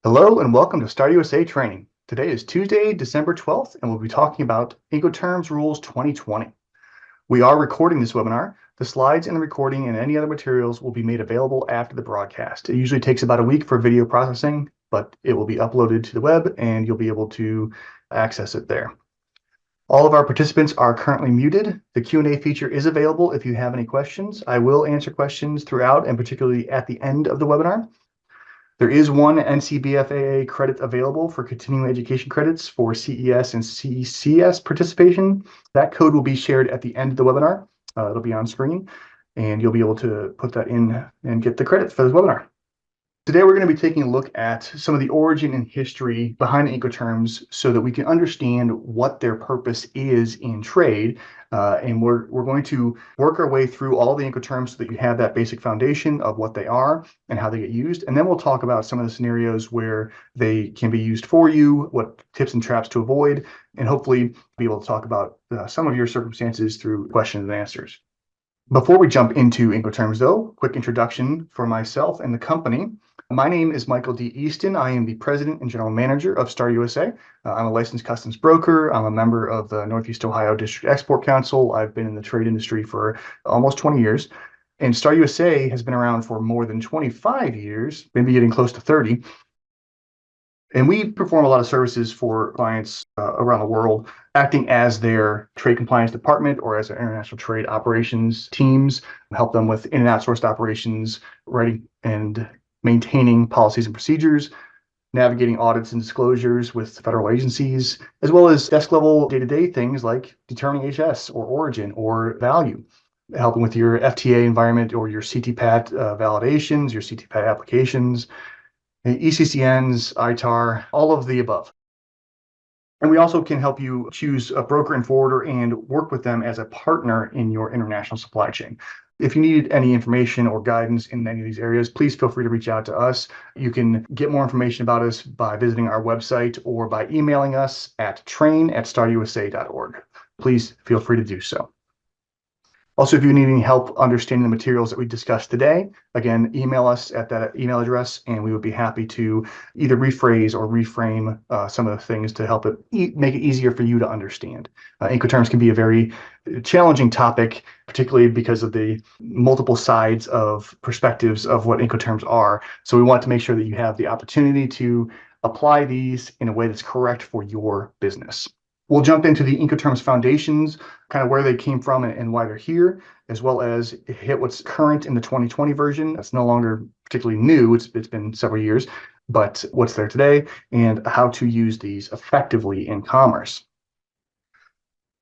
Hello and welcome to Start USA Training. Today is Tuesday, December 12th, and we'll be talking about Incoterms Rules 2020. We are recording this webinar. The slides and the recording and any other materials will be made available after the broadcast. It usually takes about a week for video processing, but it will be uploaded to the web and you'll be able to access it there. All of our participants are currently muted. The Q&A feature is available if you have any questions. I will answer questions throughout and particularly at the end of the webinar. There is one NCBFAA credit available for continuing education credits for CES and CCS participation. That code will be shared at the end of the webinar. It'll be on screen, and you'll be able to put that in and get the credit for this webinar. Today, we're going to be taking a look at some of the origin and history behind Incoterms so that we can understand what their purpose is in trade. And we're going to work our way through all the Incoterms so that you have that basic foundation of what they are and how they get used. And then we'll talk about some of the scenarios where they can be used for you, what tips and traps to avoid, and hopefully be able to talk about some of your circumstances through questions and answers. Before we jump into Incoterms, though, quick introduction for myself and the company. My name is Michael D. Easton. I am the president and general manager of Start USA. I'm a licensed customs broker. I'm a member of the Northeast Ohio District Export Council. I've been in the trade industry for almost 20 years. And Start USA has been around for more than 25 years, maybe getting close to 30. And we perform a lot of services for clients around the world, acting as their trade compliance department or as their international trade operations teams, help them with in and outsourced operations, writing and maintaining policies and procedures, navigating audits and disclosures with federal agencies, as well as desk level day-to-day things like determining HS or origin or value, helping with your FTA environment or your CTPAT validations, your CTPAT applications, ECCNs, ITAR, all of the above. And we also can help you choose a broker and forwarder and work with them as a partner in your international supply chain. If you need any information or guidance in any of these areas, please feel free to reach out to us. You can get more information about us by visiting our website or by emailing us at train@startusa.org. Please feel free to do so. Also, if you need any help understanding the materials that we discussed today, again, email us at that email address, and we would be happy to either rephrase or reframe some of the things to help it make it easier for you to understand. Incoterms can be a very challenging topic, particularly because of the multiple sides of perspectives of what Incoterms are. So we want to make sure that you have the opportunity to apply these in a way that's correct for your business. We'll jump into the Incoterms foundations, kind of where they came from and why they're here, as well as hit what's current in the 2020 version. That's no longer particularly new. It's been several years, but what's there today and how to use these effectively in commerce.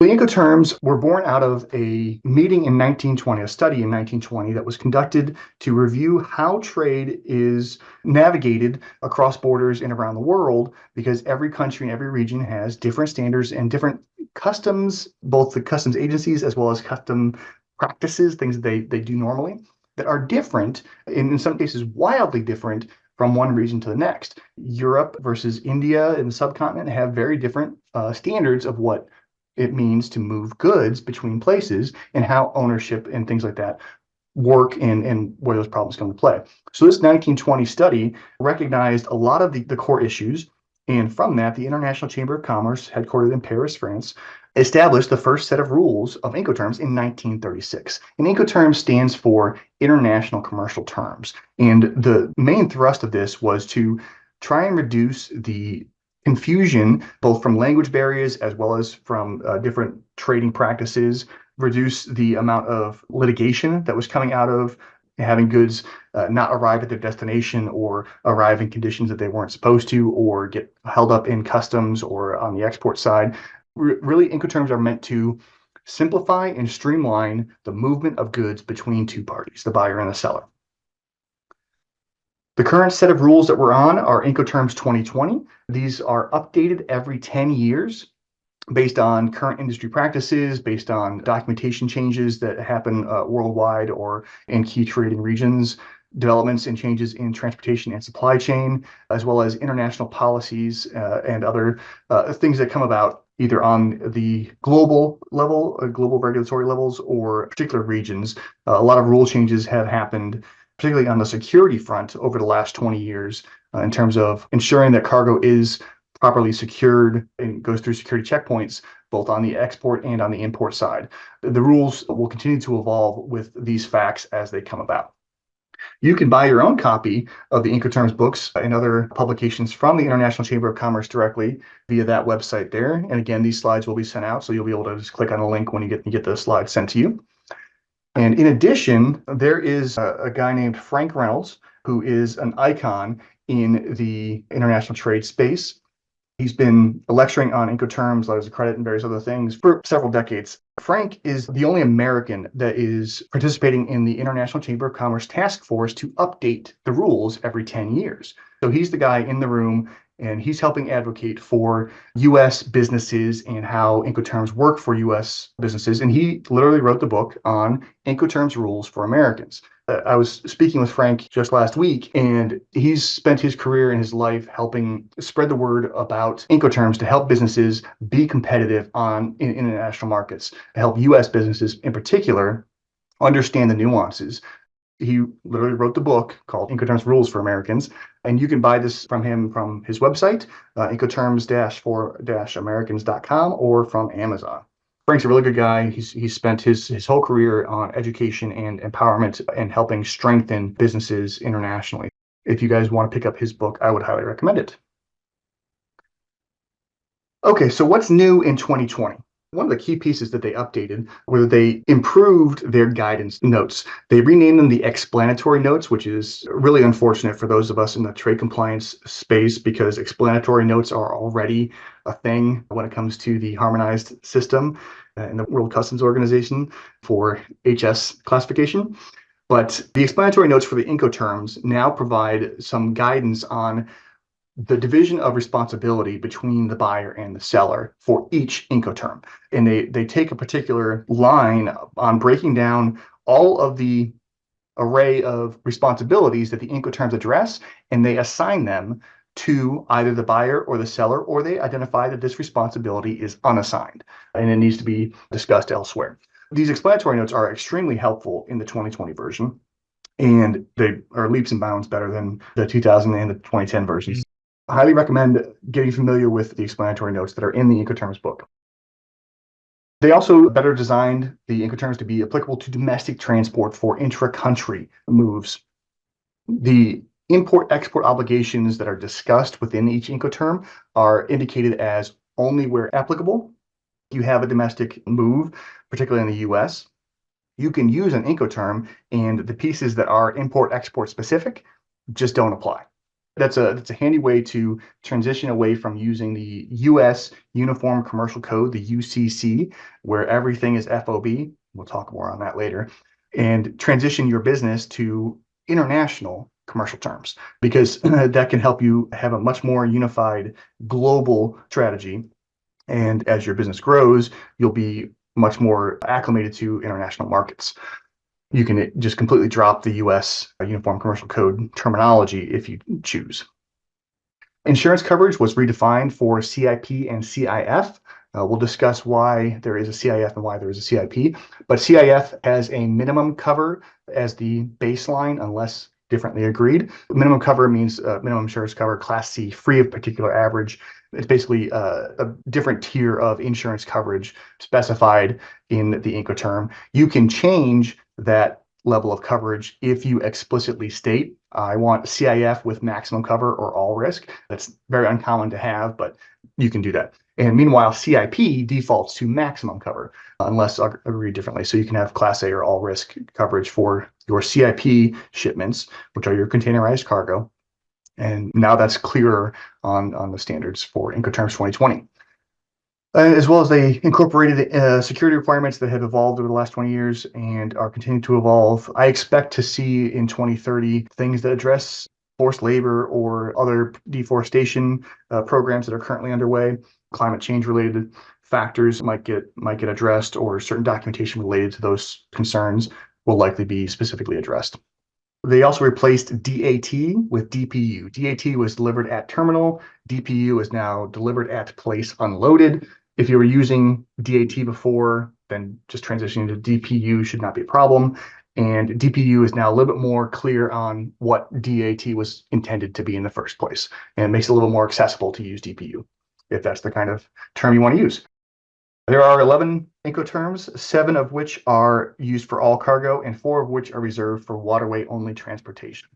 The Incoterms were born out of a meeting in 1920, a study in 1920 that was conducted to review how trade is navigated across borders and around the world, because every country and every region has different standards and different customs, both the customs agencies as well as custom practices, things that they do normally, that are different, and in some cases wildly different from one region to the next. Europe versus India and the subcontinent have very different standards of what it means to move goods between places and how ownership and things like that work and where those problems come to play. So this 1920 study recognized a lot of the core issues. And from that, the International Chamber of Commerce, headquartered in Paris, France, established the first set of rules of Incoterms in 1936. And Incoterms stands for International Commercial Terms. And the main thrust of this was to try and reduce the confusion, both from language barriers as well as from different trading practices, reduce the amount of litigation that was coming out of having goods not arrive at their destination or arrive in conditions that they weren't supposed to, or get held up in customs or on the export side. Really, Incoterms are meant to simplify and streamline the movement of goods between two parties, the buyer and the seller. The current set of rules that we're on are Incoterms 2020. These are updated every 10 years based on current industry practices, based on documentation changes that happen worldwide or in key trading regions, developments and changes in transportation and supply chain, as well as international policies and other things that come about either on the global level, global regulatory levels, or particular regions. A lot of rule changes have happened particularly on the security front over the last 20 years, in terms of ensuring that cargo is properly secured and goes through security checkpoints, both on the export and on the import side. The rules will continue to evolve with these facts as they come about. You can buy your own copy of the Incoterms books and other publications from the International Chamber of Commerce directly via that website there. And again, these slides will be sent out, so you'll be able to just click on a link when you get the slides sent to you. And in addition, there is a guy named Frank Reynolds, who is an icon in the international trade space. He's been lecturing on Incoterms, letters of credit, and various other things for several decades. Frank is the only American that is participating in the International Chamber of Commerce Task Force to update the rules every 10 years. So he's the guy in the room, and he's helping advocate for U.S. businesses and how Incoterms work for U.S. businesses. And he literally wrote the book on Incoterms rules for Americans. I was speaking with Frank just last week, and he's spent his career and his life helping spread the word about Incoterms to help businesses be competitive in international markets, to help U.S. businesses in particular understand the nuances. He literally wrote the book called Incoterms Rules for Americans, and you can buy this from him from his website, incoterms-for-americans.com, or from Amazon. Frank's a really good guy. He's spent his whole career on education and empowerment and helping strengthen businesses internationally. If you guys want to pick up his book, I would highly recommend it. Okay, so what's new in 2020? One of the key pieces that they updated were they improved their guidance notes. They renamed them the explanatory notes, which is really unfortunate for those of us in the trade compliance space because explanatory notes are already a thing when it comes to the harmonized system in the World Customs Organization for HS classification. But the explanatory notes for the Incoterms now provide some guidance on the division of responsibility between the buyer and the seller for each Incoterm. And they take a particular line on breaking down all of the array of responsibilities that the Incoterms address, and they assign them to either the buyer or the seller, or they identify that this responsibility is unassigned and it needs to be discussed elsewhere. These explanatory notes are extremely helpful in the 2020 version, and they are leaps and bounds better than the 2000 and the 2010 versions. I highly recommend getting familiar with the explanatory notes that are in the Incoterms book. They also better designed the Incoterms to be applicable to domestic transport for intra-country moves. The import-export obligations that are discussed within each Incoterm are indicated as only where applicable. You have a domestic move, particularly in the US. You can use an Incoterm, and the pieces that are import-export specific just don't apply. That's a handy way to transition away from using the U.S. Uniform Commercial Code, the UCC, where everything is FOB. We'll talk more on that later, and transition your business to international commercial terms, because that can help you have a much more unified global strategy. And as your business grows, you'll be much more acclimated to international markets. You can just completely drop the U.S. Uniform Commercial Code terminology if you choose. Insurance coverage was redefined for CIP and CIF. We'll discuss why there is a CIF and why there is a CIP. But CIF has a minimum cover as the baseline unless differently agreed. Minimum cover means minimum insurance cover, Class C, free of particular average. It's basically a different tier of insurance coverage specified in the Incoterm. You can change that level of coverage if you explicitly state, I want CIF with maximum cover or all risk. That's very uncommon to have, but you can do that. And meanwhile, CIP defaults to maximum cover unless agreed differently. So you can have Class A or all risk coverage for your CIP shipments, which are your containerized cargo. And now that's clearer on the standards for Incoterms 2020. As well as they incorporated security requirements that have evolved over the last 20 years and are continuing to evolve. I expect to see in 2030 things that address forced labor or other deforestation programs that are currently underway. Climate change related factors might get addressed, or certain documentation related to those concerns will likely be specifically addressed. They also replaced DAT with DPU. DAT was delivered at terminal. DPU is now delivered at place unloaded. If you were using DAT before, then just transitioning to DPU should not be a problem. And DPU is now a little bit more clear on what DAT was intended to be in the first place. And it makes it a little more accessible to use DPU, if that's the kind of term you want to use. There are 11 Incoterms, 7 of which are used for all cargo and 4 of which are reserved for waterway-only transportation.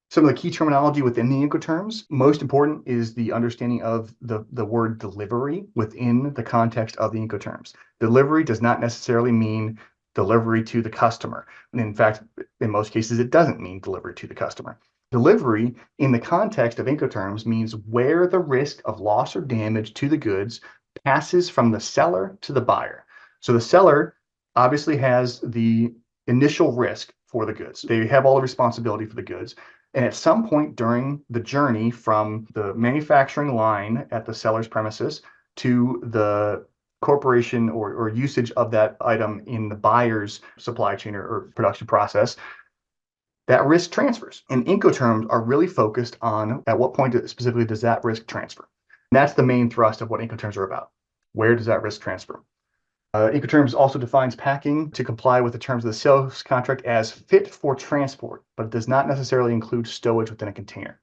Some of the key terminology within the Incoterms, most important is the understanding of the word delivery within the context of the Incoterms. Delivery does not necessarily mean delivery to the customer. And in fact, in most cases, it doesn't mean delivery to the customer. Delivery in the context of Incoterms means where the risk of loss or damage to the goods passes from the seller to the buyer. So the seller obviously has the initial risk for the goods. They have all the responsibility for the goods. And at some point during the journey from the manufacturing line at the seller's premises to the corporation or usage of that item in the buyer's supply chain or production process, that risk transfers. And Incoterms are really focused on at what point specifically does that risk transfer. And that's the main thrust of what Incoterms are about. Where does that risk transfer? Incoterms also defines packing to comply with the terms of the sales contract as fit for transport, but it does not necessarily include stowage within a container.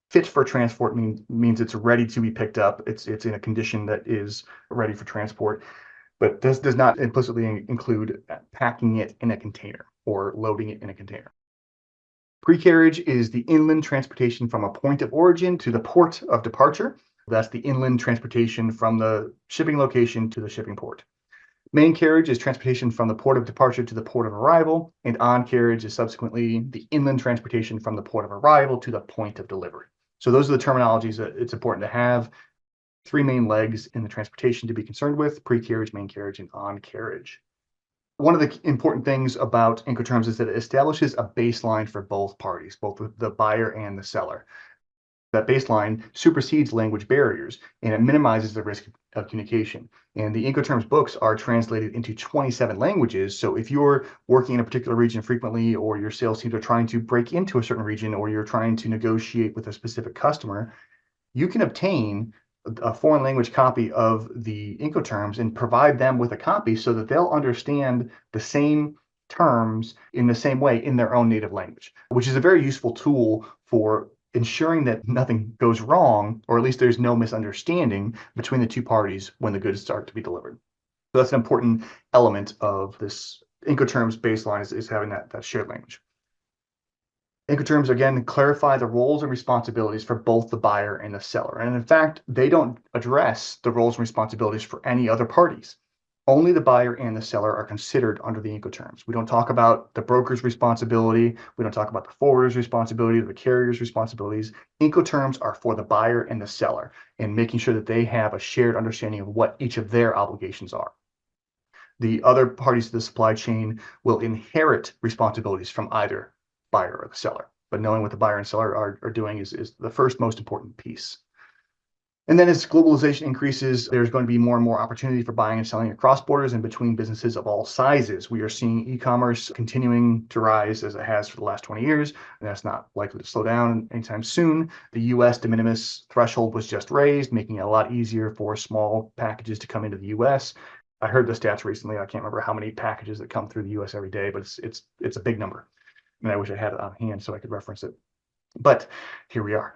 Fit for transport means it's ready to be picked up. It's in a condition that is ready for transport, but this does not implicitly include packing it in a container or loading it in a container. Pre-carriage is the inland transportation from a point of origin to the port of departure. That's the inland transportation from the shipping location to the shipping port. Main carriage is transportation from the port of departure to the port of arrival, and on carriage is subsequently the inland transportation from the port of arrival to the point of delivery. So those are the terminologies that it's important to have. 3 main legs in the transportation to be concerned with: pre-carriage, main carriage, and on carriage. One of the important things about Incoterms is that it establishes a baseline for both parties, both the buyer and the seller. That baseline supersedes language barriers and it minimizes the risk of communication. And the Incoterms books are translated into 27 languages. So if you're working in a particular region frequently, or your sales teams are trying to break into a certain region, or you're trying to negotiate with a specific customer, you can obtain a foreign language copy of the Incoterms and provide them with a copy so that they'll understand the same terms in the same way in their own native language, which is a very useful tool for ensuring that nothing goes wrong, or at least there's no misunderstanding between the two parties when the goods start to be delivered. So that's an important element of this Incoterms baseline is having that shared language. Incoterms, again, clarify the roles and responsibilities for both the buyer and the seller. And in fact, they don't address the roles and responsibilities for any other parties. Only the buyer and the seller are considered under the Incoterms. We don't talk about the broker's responsibility. We don't talk about the forwarder's responsibility or the carrier's responsibilities. Incoterms are for the buyer and the seller and making sure that they have a shared understanding of what each of their obligations are. The other parties to the supply chain will inherit responsibilities from either buyer or the seller, but knowing what the buyer and seller are doing is the first most important piece. And then as globalization increases, there's going to be more and more opportunity for buying and selling across borders and between businesses of all sizes. We are seeing e-commerce continuing to rise as it has for the last 20 years, and that's not likely to slow down anytime soon. The US de minimis threshold was just raised, making it a lot easier for small packages to come into the US. I heard the stats recently. I can't remember how many packages that come through the US every day, but it's a big number. And I wish I had it on hand so I could reference it. But here we are.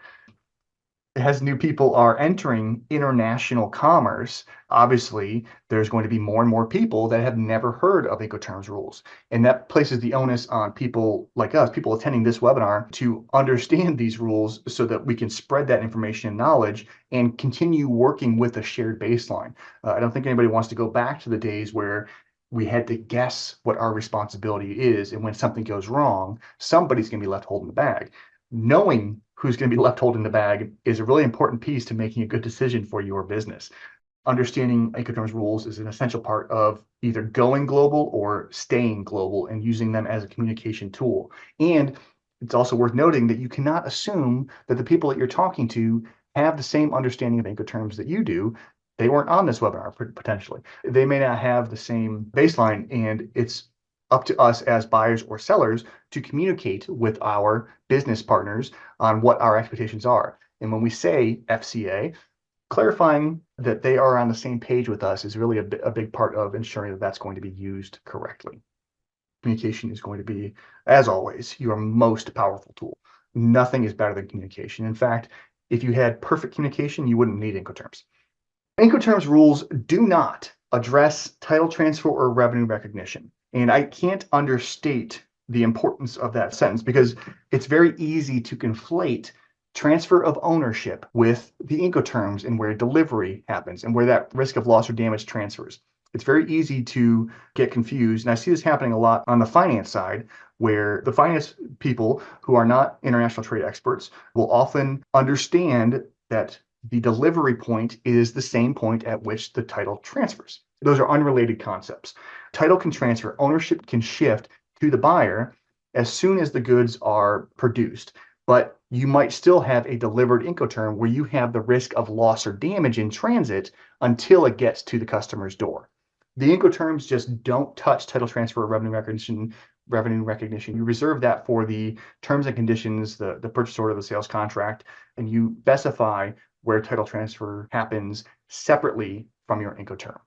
As new people are entering international commerce, obviously there's going to be more and more people that have never heard of Incoterms rules. And that places the onus on people like us, people attending this webinar, to understand these rules so that we can spread that information and knowledge and continue working with a shared baseline. I don't think anybody wants to go back to the days where we had to guess what our responsibility is, and when something goes wrong, somebody's going to be left holding the bag. Knowing who's going to be left holding the bag is a really important piece to making a good decision for your business. Understanding Incoterms rules is an essential part of either going global or staying global and using them as a communication tool. And it's also worth noting that you cannot assume that the people that you're talking to have the same understanding of Incoterms that you do. They weren't on this webinar potentially. They may not have the same baseline, and it's up to us as buyers or sellers to communicate with our business partners on what our expectations are. And when we say FCA, clarifying that they are on the same page with us is really a big part of ensuring that that's going to be used correctly. communication is going to be, as always, your most powerful tool. Nothing is better than communication. In fact, if you had perfect communication, you wouldn't need Incoterms. Incoterms rules do not address title transfer or revenue recognition. And I can't understate the importance of that sentence because it's very easy to conflate transfer of ownership with the Incoterms and where delivery happens and where that risk of loss or damage transfers. It's very easy to get confused. And I see this happening a lot on the finance side, where the finance people who are not international trade experts will often understand that the delivery point is the same point at which the title transfers. Those are unrelated concepts. Title can transfer, ownership can shift to the buyer as soon as the goods are produced. But you might still have a delivered Incoterm where you have the risk of loss or damage in transit until it gets to the customer's door. The Incoterms just don't touch title transfer or revenue recognition. You reserve that for the terms and conditions, the purchase order, the sales contract, and you specify where title transfer happens separately from your Incoterm.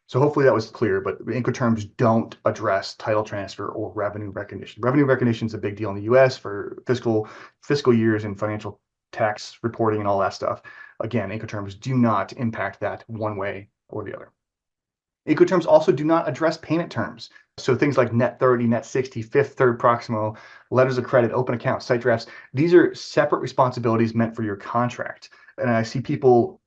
So hopefully that was clear, but Incoterms don't address title transfer or revenue recognition. Revenue recognition is a big deal in the US for fiscal years and financial tax reporting and all that stuff. Again, Incoterms do not impact that one way or the other. Incoterms also do not address payment terms. So things like net 30, net 60, fifth, third proximal, letters of credit, open account, site drafts, these are separate responsibilities meant for your contract. And I see people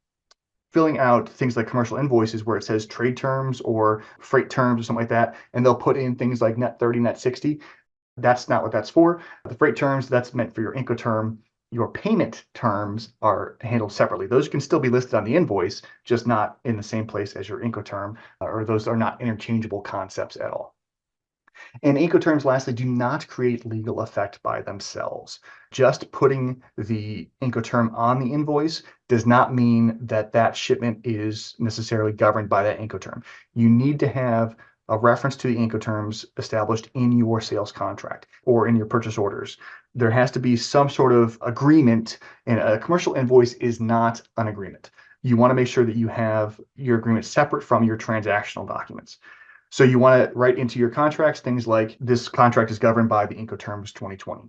filling out things like commercial invoices where it says trade terms or freight terms or something like that, and they'll put in things like net 30, net 60. That's not what that's for. The freight terms, that's meant for your Incoterm. Your payment terms are handled separately. Those can still be listed on the invoice, just not in the same place as your Incoterm, or those are not interchangeable concepts at all. And Incoterms, lastly, do not create legal effect by themselves. Just putting the Incoterm on the invoice does not mean that that shipment is necessarily governed by that Incoterm. You need to have a reference to the Incoterms established in your sales contract or in your purchase orders. There has to be some sort of agreement, and a commercial invoice is not an agreement. You want to make sure that you have your agreement separate from your transactional documents. So you want to write into your contracts things like this contract is governed by the Incoterms 2020.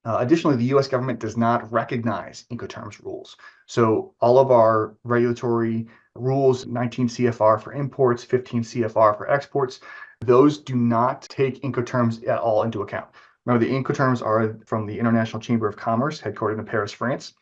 Additionally, the US government does not recognize Incoterms rules. So all of our regulatory rules, 19 CFR for imports, 15 CFR for exports, those do not take Incoterms at all into account. Remember, the Incoterms are from the International Chamber of Commerce, headquartered in Paris, France.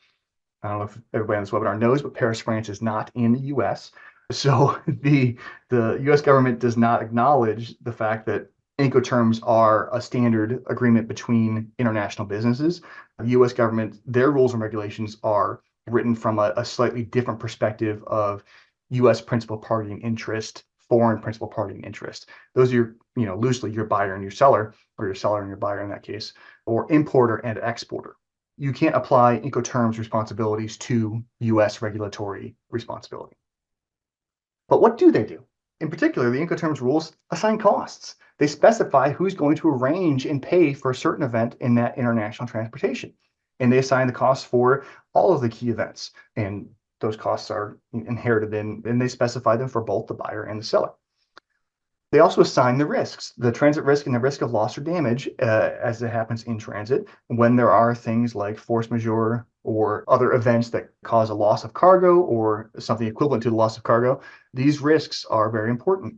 I don't know if everybody on this webinar knows, but Paris, France is not in the US. So the US government does not acknowledge the fact that Incoterms are a standard agreement between international businesses. The US government, their rules and regulations are written from a slightly different perspective of US principal party and interest, foreign principal party and interest. Those are your, loosely your buyer and your seller, or your seller and your buyer in that case, or importer and exporter. You can't apply Incoterms responsibilities to US regulatory responsibility. But what do they do? In particular, the Incoterms rules assign costs. They specify who's going to arrange and pay for a certain event in that international transportation. And they assign the costs for all of the key events. And those costs are inherited and they specify them for both the buyer and the seller. They also assign the risks, the transit risk and the risk of loss or damage as it happens in transit when there are things like force majeure or other events that cause a loss of cargo or something equivalent to the loss of cargo. These risks are very important.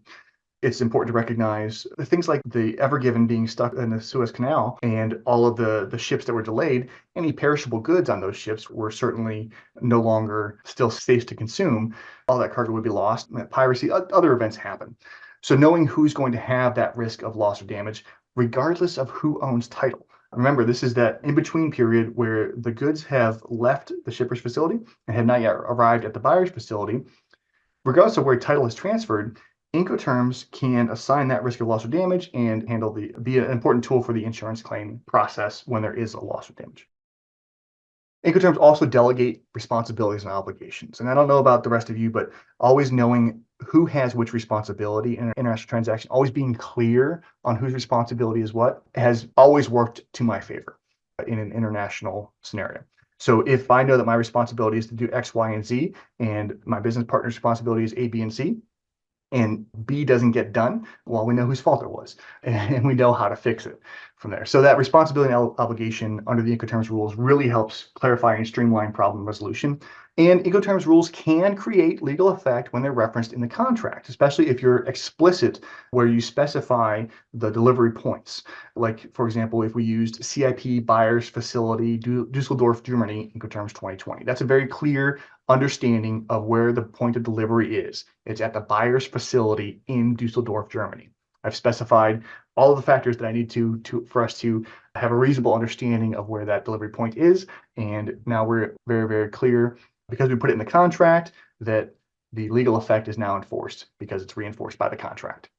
It's important to recognize things like the Ever Given being stuck in the Suez Canal and all of the ships that were delayed. Any perishable goods on those ships were certainly no longer still safe to consume. All that cargo would be lost. Piracy, other events happen. So knowing who's going to have that risk of loss or damage, regardless of who owns title. Remember, this is that in-between period where the goods have left the shipper's facility and have not yet arrived at the buyer's facility. Regardless of where title is transferred, Incoterms can assign that risk of loss or damage and be an important tool for the insurance claim process when there is a loss or damage. Incoterms also delegate responsibilities and obligations. And I don't know about the rest of you, but always knowing who has which responsibility in an international transaction, always being clear on whose responsibility is what, has always worked to my favor in an international scenario. So if I know that my responsibility is to do X, Y, and Z, and my business partner's responsibility is A, B, and C, and B doesn't get done, well, we know whose fault it was, and we know how to fix it from there. So that responsibility and obligation under the Incoterms rules really helps clarify and streamline problem resolution. And Incoterms rules can create legal effect when they're referenced in the contract, especially if you're explicit where you specify the delivery points. Like, for example, if we used CIP buyer's facility, Dusseldorf, Germany, Incoterms 2020. That's a very clear understanding of where the point of delivery is. It's at the buyer's facility in Dusseldorf, Germany. I've specified all of the factors that I need for us to have a reasonable understanding of where that delivery point is. And now we're very, very clear because we put it in the contract that the legal effect is now enforced because it's reinforced by the contract.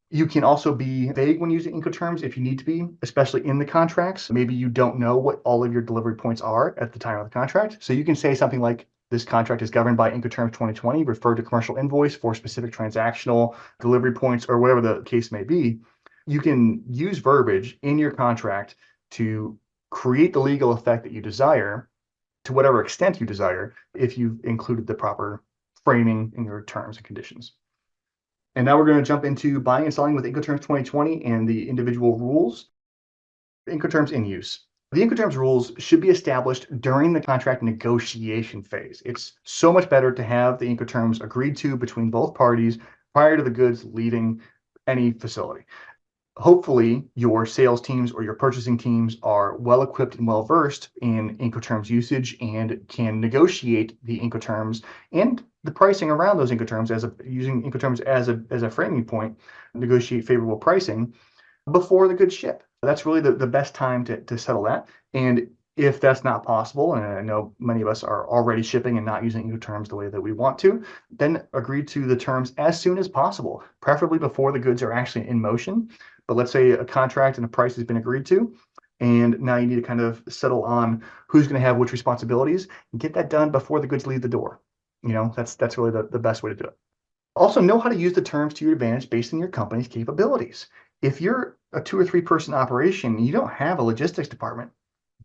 You can also be vague when using Incoterms if you need to be, especially in the contracts. Maybe you don't know what all of your delivery points are at the time of the contract. So you can say something like, this contract is governed by Incoterms 2020, refer to commercial invoice for specific transactional delivery points, or whatever the case may be. You can use verbiage in your contract to create the legal effect that you desire to whatever extent you desire if you've included the proper framing in your terms and conditions. And now we're going to jump into buying and selling with Incoterms 2020 and the individual rules. Incoterms in use. The Incoterms rules should be established during the contract negotiation phase. It's so much better to have the Incoterms agreed to between both parties prior to the goods leaving any facility. Hopefully, your sales teams or your purchasing teams are well equipped and well versed in Incoterms usage and can negotiate the Incoterms and the pricing around those Incoterms using Incoterms as a framing point, negotiate favorable pricing before the goods ship. That's really the best time to settle that. And if that's not possible, and I know many of us are already shipping and not using Incoterms the way that we want to, then agree to the terms as soon as possible, preferably before the goods are actually in motion. But let's say a contract and a price has been agreed to, and now you need to kind of settle on who's going to have which responsibilities. Get that done before the goods leave the door. That's really the best way to do it. Also, know how to use the terms to your advantage based on your company's capabilities. If you're a 2 or 3 person operation and you don't have a logistics department,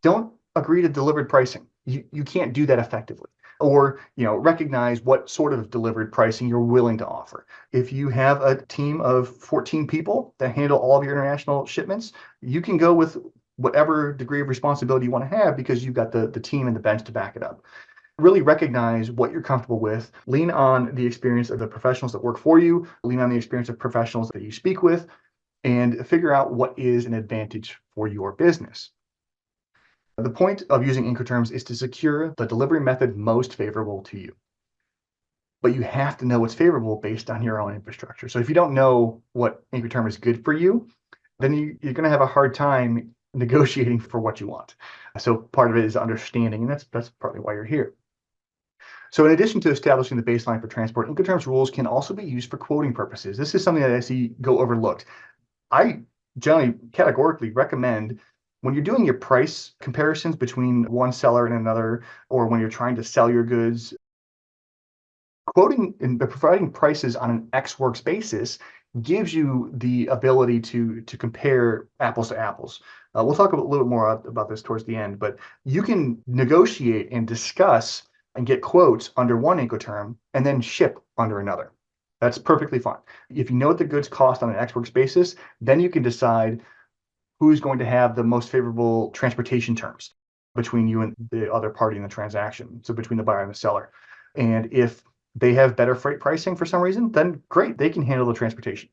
don't agree to delivered pricing. You can't do that effectively. Or recognize what sort of delivered pricing you're willing to offer. If you have a team of 14 people that handle all of your international shipments, you can go with whatever degree of responsibility you want to have because you've got the team and the bench to back it up. Really recognize what you're comfortable with. Lean on the experience of the professionals that work for you. Lean on the experience of professionals that you speak with, and figure out what is an advantage for your business. The point of using Incoterms is to secure the delivery method most favorable to you. But you have to know what's favorable based on your own infrastructure. So if you don't know what Incoterm is good for you, then you're going to have a hard time negotiating for what you want. So part of it is understanding, and that's partly why you're here. So in addition to establishing the baseline for transport, Incoterms rules can also be used for quoting purposes. This is something that I see go overlooked. I generally categorically recommend when you're doing your price comparisons between one seller and another, or when you're trying to sell your goods, quoting and providing prices on an Ex Works basis gives you the ability to compare apples to apples. We'll talk a little bit more about this towards the end, but you can negotiate and discuss and get quotes under one Incoterm and then ship under another. That's perfectly fine. If you know what the goods cost on an Ex Works basis, then you can decide who's going to have the most favorable transportation terms between you and the other party in the transaction, so between the buyer and the seller. And if they have better freight pricing for some reason, then great, they can handle the transportation.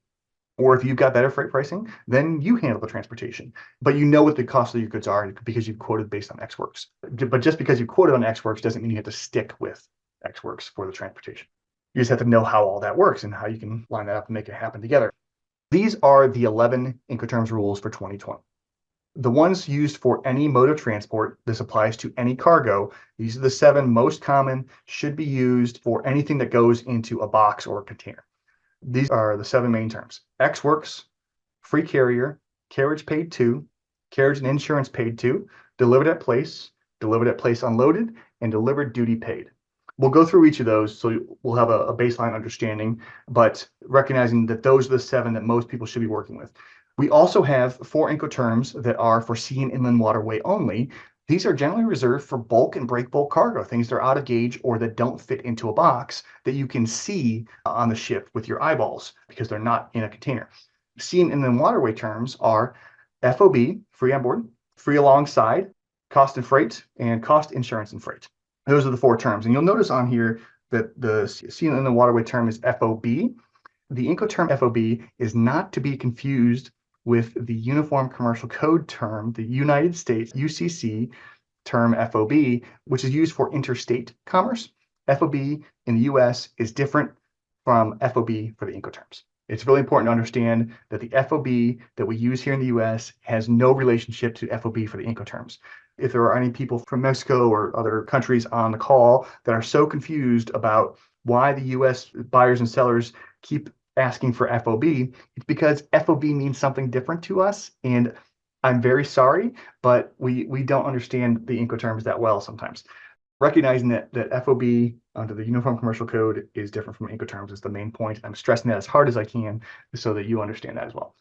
Or if you've got better freight pricing, then you handle the transportation. But you know what the cost of your goods are because you've quoted based on Ex Works. But just because you quoted on Ex Works doesn't mean you have to stick with Ex Works for the transportation. You just have to know how all that works and how you can line that up and make it happen together. These are the 11 Incoterms rules for 2020. The ones used for any mode of transport, this applies to any cargo. These are the 7 most common, should be used for anything that goes into a box or a container. These are the 7 main terms: Ex Works, free carrier, carriage paid to, carriage and insurance paid to, delivered at place unloaded, and delivered duty paid. We'll go through each of those so we'll have a baseline understanding, but recognizing that those are the 7 that most people should be working with. We also have 4 Incoterms that are for sea and inland waterway only. These are generally reserved for bulk and break bulk cargo, things that are out of gauge or that don't fit into a box that you can see on the ship with your eyeballs because they're not in a container. Seen in the waterway terms are FOB, free on board, free alongside, cost and freight, and cost, insurance, and freight. Those are the four terms. And you'll notice on here that the seen in the waterway term is FOB. The Incoterm FOB is not to be confused with the Uniform Commercial Code term, the United States UCC term FOB, which is used for interstate commerce. FOB in the US is different from FOB for the Incoterms. It's really important to understand that the FOB that we use here in the US has no relationship to FOB for the Incoterms. If there are any people from Mexico or other countries on the call that are so confused about why the US buyers and sellers keep asking for FOB, it's because FOB means something different to us. And I'm very sorry, but we don't understand the Incoterms that well sometimes. Recognizing that FOB under the Uniform Commercial Code is different from Incoterms is the main point. I'm stressing that as hard as I can so that you understand that as well.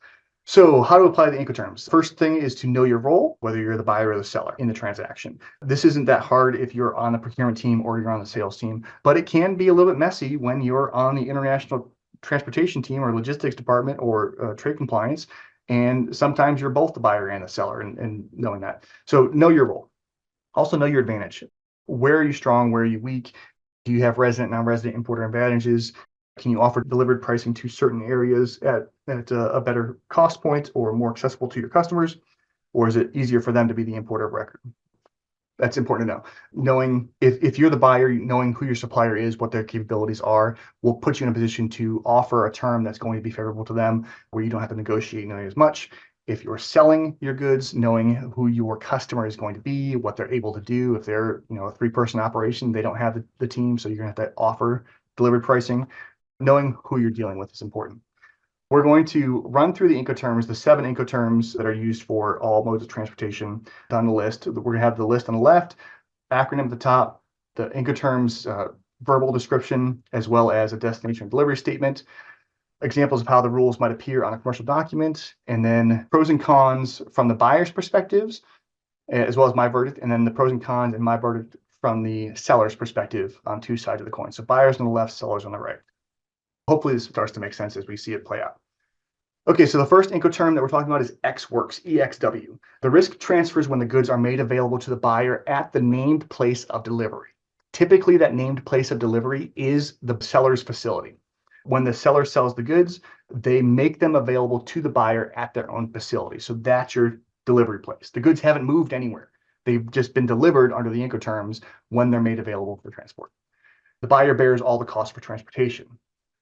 So how to apply the Incoterms? First thing is to know your role, whether you're the buyer or the seller in the transaction. This isn't that hard if you're on the procurement team or you're on the sales team, but it can be a little bit messy when you're on the international transportation team or logistics department or trade compliance. And sometimes you're both the buyer and the seller and knowing that. So know your role. Also know your advantage. Where are you strong? Where are you weak? Do you have resident, non-resident, importer advantages? Can you offer delivered pricing to certain areas at a better cost point or more accessible to your customers? Or is it easier for them to be the importer of record? That's important to know. Knowing if you're the buyer, knowing who your supplier is, what their capabilities are, will put you in a position to offer a term that's going to be favorable to them, where you don't have to negotiate nearly as much. If you're selling your goods, knowing who your customer is going to be, what they're able to do. If they're a three-person operation, they don't have the team, so you're going to have to offer delivered pricing. Knowing who you're dealing with is important. We're going to run through the Incoterms, the 7 Incoterms that are used for all modes of transportation on the list. We're going to have the list on the left, acronym at the top, the Incoterms verbal description, as well as a destination delivery statement, examples of how the rules might appear on a commercial document, and then pros and cons from the buyer's perspectives, as well as my verdict, and then the pros and cons and my verdict from the seller's perspective on two sides of the coin. So buyers on the left, sellers on the right. Hopefully this starts to make sense as we see it play out. Okay, so the first Incoterm that we're talking about is EXW, EXW. The risk transfers when the goods are made available to the buyer at the named place of delivery. Typically, that named place of delivery is the seller's facility. When the seller sells the goods, they make them available to the buyer at their own facility. So that's your delivery place. The goods haven't moved anywhere. They've just been delivered under the Incoterms when they're made available for transport. The buyer bears all the costs for transportation.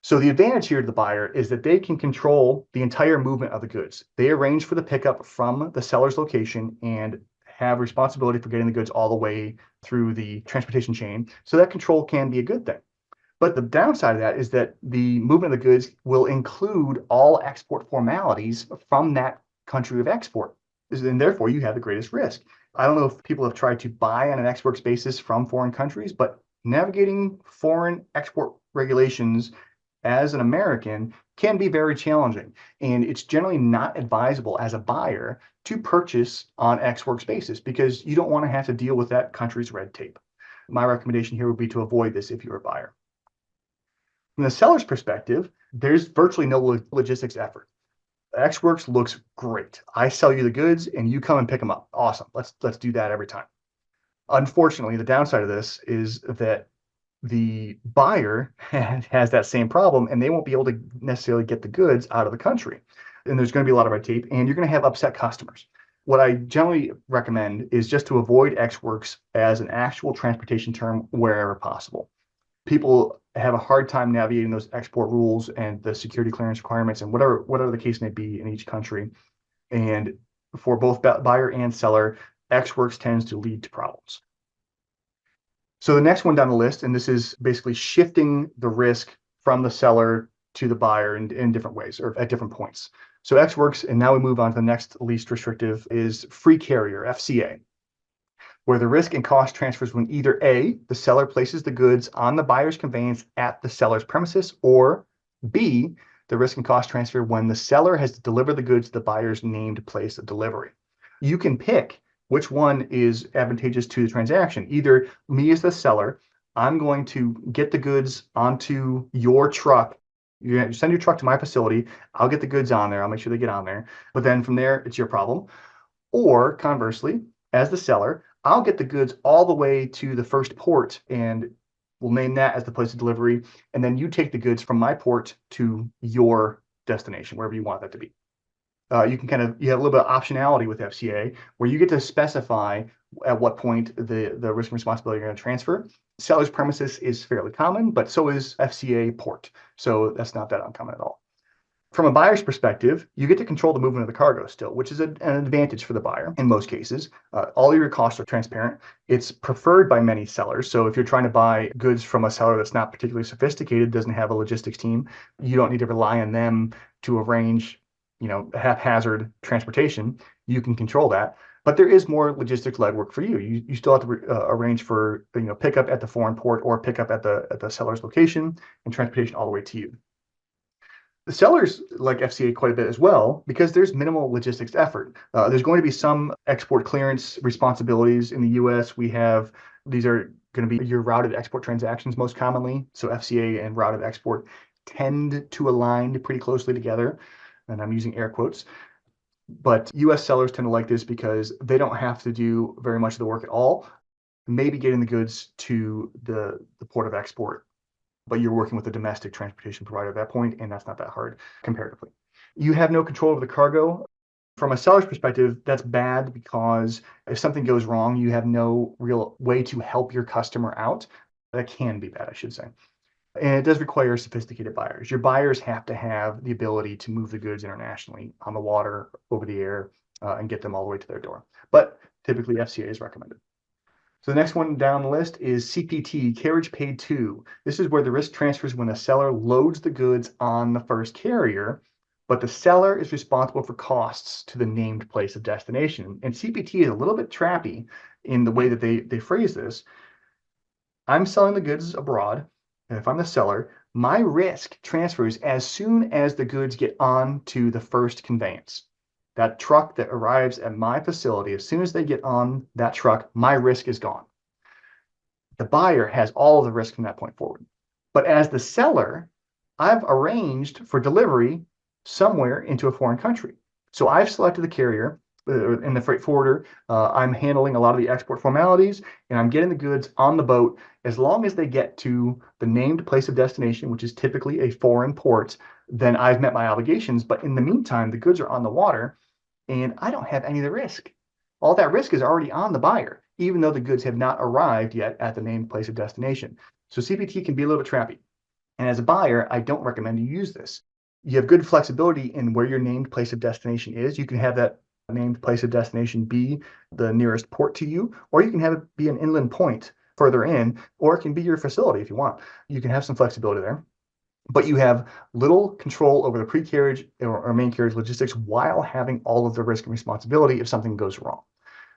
So the advantage here to the buyer is that they can control the entire movement of the goods. They arrange for the pickup from the seller's location and have responsibility for getting the goods all the way through the transportation chain. So that control can be a good thing. But the downside of that is that the movement of the goods will include all export formalities from that country of export. And therefore, you have the greatest risk. I don't know if people have tried to buy on an ex-works basis from foreign countries, but navigating foreign export regulations as an American can be very challenging. And it's generally not advisable as a buyer to purchase on ex-works basis because you don't want to have to deal with that country's red tape. My recommendation here would be to avoid this if you're a buyer. From the seller's perspective, there's virtually no logistics effort. Ex-works looks great. I sell you the goods and you come and pick them up. Awesome. Let's do that every time. Unfortunately, the downside of this is that the buyer has that same problem and they won't be able to necessarily get the goods out of the country. And there's going to be a lot of red tape and you're going to have upset customers. What I generally recommend is just to avoid ex-works as an actual transportation term wherever possible. People have a hard time navigating those export rules and the security clearance requirements and whatever the case may be in each country. And for both buyer and seller, ex-works tends to lead to problems. So the next one down the list, and this is basically shifting the risk from the seller to the buyer in different ways or at different points. So ex-works, and now we move on to the next least restrictive, is free carrier, FCA, where the risk and cost transfers when either A, the seller places the goods on the buyer's conveyance at the seller's premises, or B, the risk and cost transfer when the seller has to deliver the goods to the buyer's named place of delivery. You can pick which one is advantageous to the transaction. Either me as the seller, I'm going to get the goods onto your truck. You send your truck to my facility. I'll get the goods on there. I'll make sure they get on there. But then from there, it's your problem. Or conversely, as the seller, I'll get the goods all the way to the first port and we'll name that as the place of delivery. And then you take the goods from my port to your destination, wherever you want that to be. You have a little bit of optionality with FCA where you get to specify at what point the risk and responsibility you're going to transfer. Seller's premises is fairly common, but so is FCA port. So that's not that uncommon at all. From a buyer's perspective, you get to control the movement of the cargo still, which is an advantage for the buyer in most cases. All of your costs are transparent. It's preferred by many sellers. So if you're trying to buy goods from a seller that's not particularly sophisticated, doesn't have a logistics team, you don't need to rely on them to arrange haphazard transportation. You can control that. But there is more logistics legwork for you. You still have to arrange for pickup at the foreign port or pickup at the seller's location and transportation all the way to you. The sellers like FCA quite a bit as well because there's minimal logistics effort. There's going to be some export clearance responsibilities in the U.S. These are going to be your routed export transactions most commonly. So FCA and routed export tend to align pretty closely together. And I'm using air quotes. But US sellers tend to like this because they don't have to do very much of the work at all, maybe getting the goods to the port of export, but you're working with a domestic transportation provider at that point, and that's not that hard comparatively. You have no control over the cargo. From a seller's perspective, that's bad because if something goes wrong, you have no real way to help your customer out. That can be bad, I should say. And it does require sophisticated buyers. Your buyers have to have the ability to move the goods internationally on the water, over the air, and get them all the way to their door. But typically FCA is recommended. So the next one down the list is CPT, carriage paid to. This is where the risk transfers when the seller loads the goods on the first carrier, but the seller is responsible for costs to the named place of destination. And CPT is a little bit trappy in the way that they phrase this. I'm selling the goods abroad. And if I'm the seller, my risk transfers as soon as the goods get on to the first conveyance. That truck that arrives at my facility, as soon as they get on that truck, my risk is gone. The buyer has all of the risk from that point forward. But as the seller, I've arranged for delivery somewhere into a foreign country. So I've selected the carrier in the freight forwarder. I'm handling a lot of the export formalities, and I'm getting the goods on the boat. As long as they get to the named place of destination, which is typically a foreign port, then I've met my obligations. But in the meantime, the goods are on the water, and I don't have any of the risk. All that risk is already on the buyer, even though the goods have not arrived yet at the named place of destination. So CPT can be a little bit trappy. And as a buyer, I don't recommend you use this. You have good flexibility in where your named place of destination is. You can have that named place of destination be the nearest port to you, or you can have it be an inland point further in, or it can be your facility if you want. You can have some flexibility there, but you have little control over the pre-carriage or main carriage logistics while having all of the risk and responsibility if something goes wrong.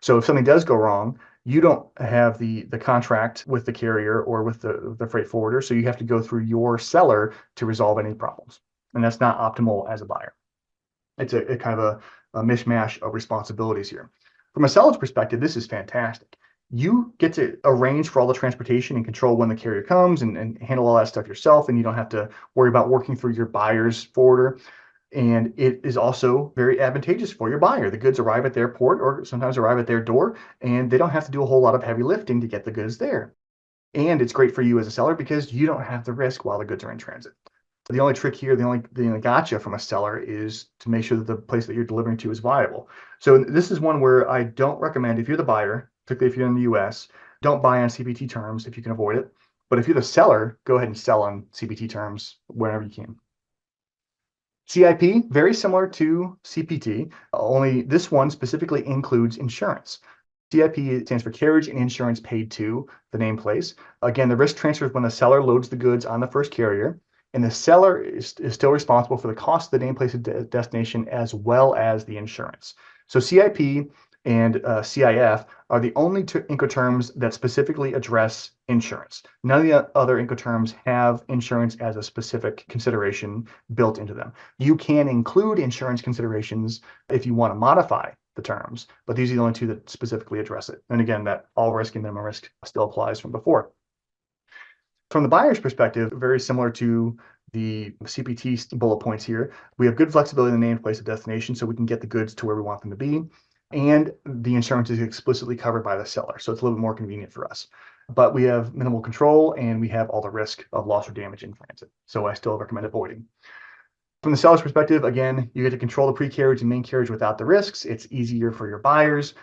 So if something does go wrong, you don't have the contract with the carrier or with the freight forwarder, so you have to go through your seller to resolve any problems. And that's not optimal as a buyer. It's a kind of a mishmash of responsibilities here. From a seller's perspective, this is fantastic. You get to arrange for all the transportation and control when the carrier comes and handle all that stuff yourself, and you don't have to worry about working through your buyer's forwarder. And it is also very advantageous for your buyer. The goods arrive at their port or sometimes arrive at their door, and they don't have to do a whole lot of heavy lifting to get the goods there. And it's great for you as a seller because you don't have the risk while the goods are in transit. The only trick here, the only gotcha from a seller is to make sure that the place that you're delivering to is viable. So this is one where I don't recommend, if you're the buyer, particularly if you're in the US, don't buy on CPT terms if you can avoid it. But if you're the seller, go ahead and sell on CPT terms whenever you can. CIP, very similar to CPT, only this one specifically includes insurance. CIP stands for carriage and insurance paid to the named place. Again, the risk transfers when the seller loads the goods on the first carrier, and the seller is still responsible for the cost of the named place of destination as well as the insurance. So CIP and CIF are the only two Incoterms that specifically address insurance. None of the other Incoterms have insurance as a specific consideration built into them. You can include insurance considerations if you want to modify the terms, but these are the only two that specifically address it. And again, that all risk and minimum risk still applies from before. From the buyer's perspective, very similar to the CPT bullet points here, we have good flexibility in the name, place of destination, so we can get the goods to where we want them to be. And the insurance is explicitly covered by the seller, so it's a little bit more convenient for us. But we have minimal control and we have all the risk of loss or damage in transit. So I still recommend avoiding. From the seller's perspective, again, you get to control the pre-carriage and main carriage without the risks. It's easier for your buyers.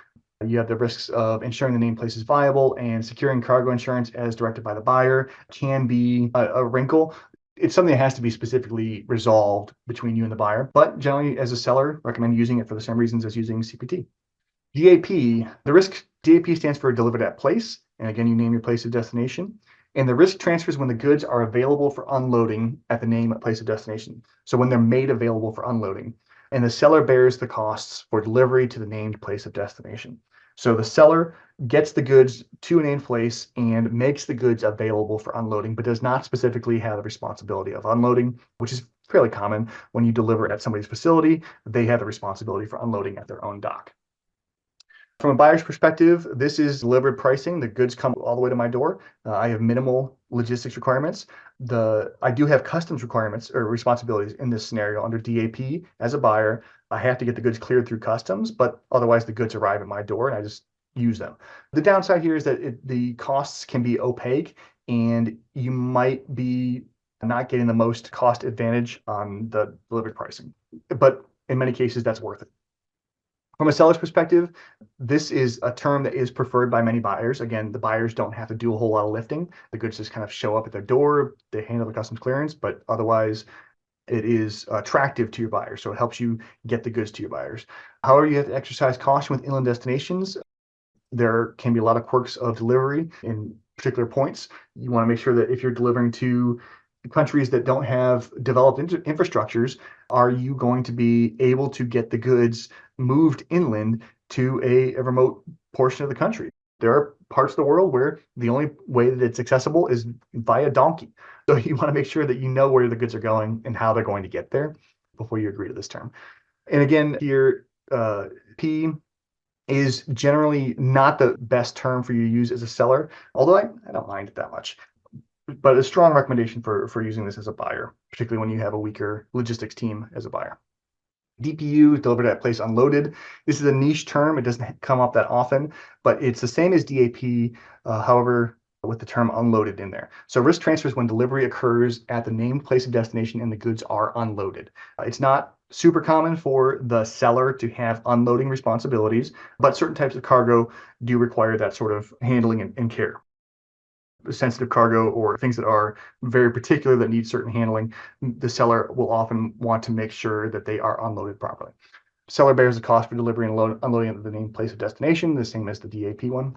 You have the risks of ensuring the named place is viable, and securing cargo insurance as directed by the buyer can be a wrinkle. It's something that has to be specifically resolved between you and the buyer, but generally as a seller, recommend using it for the same reasons as using CPT. DAP, the risk DAP stands for delivered at place. And again, you name your place of destination. And the risk transfers when the goods are available for unloading at the name place of destination. So when they're made available for unloading, and the seller bears the costs for delivery to the named place of destination. So the seller gets the goods to a named place and makes the goods available for unloading, but does not specifically have the responsibility of unloading, which is fairly common. When you deliver at somebody's facility, they have the responsibility for unloading at their own dock. From a buyer's perspective, this is delivered pricing. The goods come all the way to my door. I have minimal logistics requirements. I do have customs requirements or responsibilities in this scenario under DAP. As a buyer, I have to get the goods cleared through customs, but otherwise the goods arrive at my door and I just use them. The downside here is that the costs can be opaque and you might be not getting the most cost advantage on the delivered pricing. But in many cases, that's worth it. From a seller's perspective, this is a term that is preferred by many buyers. Again, the buyers don't have to do a whole lot of lifting. The goods just kind of show up at their door. They handle the customs clearance, but otherwise it is attractive to your buyers. So it helps you get the goods to your buyers. However, you have to exercise caution with inland destinations. There can be a lot of quirks of delivery in particular points. You want to make sure that if you're delivering to countries that don't have developed infrastructures, are you going to be able to get the goods moved inland to a remote portion of the country? There are parts of the world where the only way that it's accessible is via donkey. So you want to make sure that you know where the goods are going and how they're going to get there before you agree to this term. And again, here, P is generally not the best term for you to use as a seller, although I don't mind it that much. But a strong recommendation for using this as a buyer, particularly when you have a weaker logistics team as a buyer. DPU, delivered at place unloaded. This is a niche term. It doesn't come up that often, but it's the same as DAP, however, with the term unloaded in there. So risk transfers when delivery occurs at the named place of destination and the goods are unloaded. It's not super common for the seller to have unloading responsibilities, but certain types of cargo do require that sort of handling and care. Sensitive cargo or things that are very particular that need certain handling, the seller will often want to make sure that they are unloaded properly. Seller bears the cost for delivery and unloading at the named place of destination, the same as the DAP one.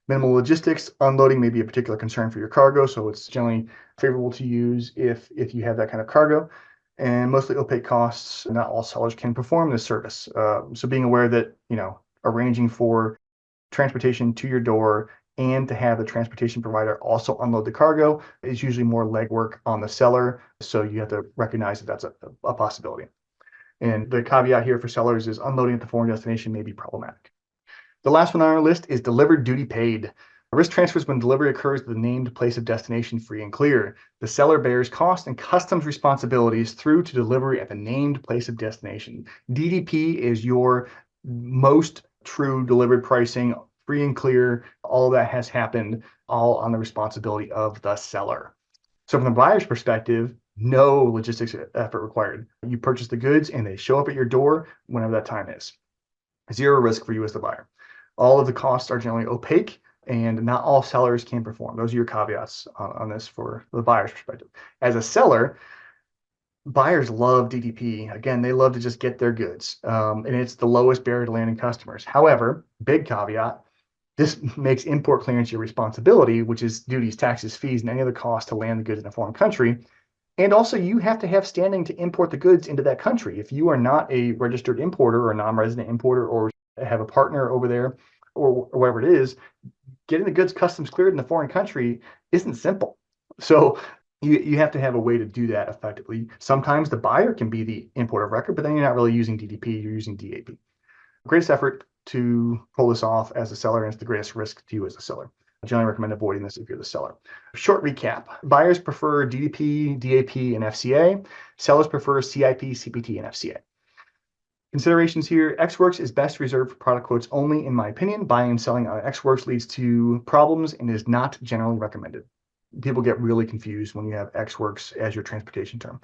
Minimal logistics, unloading may be a particular concern for your cargo, so it's generally favorable to use if you have that kind of cargo. And mostly opaque costs, not all sellers can perform this service. So being aware that, arranging for transportation to your door and to have the transportation provider also unload the cargo is usually more legwork on the seller. So you have to recognize that that's a possibility. And the caveat here for sellers is unloading at the foreign destination may be problematic. The last one on our list is delivered duty paid. Risk transfers when delivery occurs to the named place of destination free and clear. The seller bears cost and customs responsibilities through to delivery at the named place of destination. DDP is your most true delivered pricing, free and clear. All that has happened, all on the responsibility of the seller. So from the buyer's perspective, no logistics effort required. You purchase the goods and they show up at your door whenever that time is. Zero risk for you as the buyer. All of the costs are generally opaque and not all sellers can perform. Those are your caveats on this for the buyer's perspective. As a seller, buyers love DDP. Again, they love to just get their goods, and it's the lowest barrier to landing customers. However, big caveat, this makes import clearance your responsibility, which is duties, taxes, fees, and any other cost to land the goods in a foreign country. And also, you have to have standing to import the goods into that country. If you are not a registered importer or a non-resident importer or have a partner over there or wherever it is, getting the goods customs cleared in the foreign country isn't simple. So you have to have a way to do that effectively. Sometimes the buyer can be the importer of record, but then you're not really using DDP, you're using DAP. Greatest effort to pull this off as a seller, and it's the greatest risk to you as a seller. I generally recommend avoiding this if you're the seller. Short recap. Buyers prefer DDP, DAP, and FCA. Sellers prefer CIP, CPT, and FCA. Considerations here, XWorks is best reserved for product quotes only, in my opinion. Buying and selling on XWorks leads to problems and is not generally recommended. People get really confused when you have XWorks as your transportation term.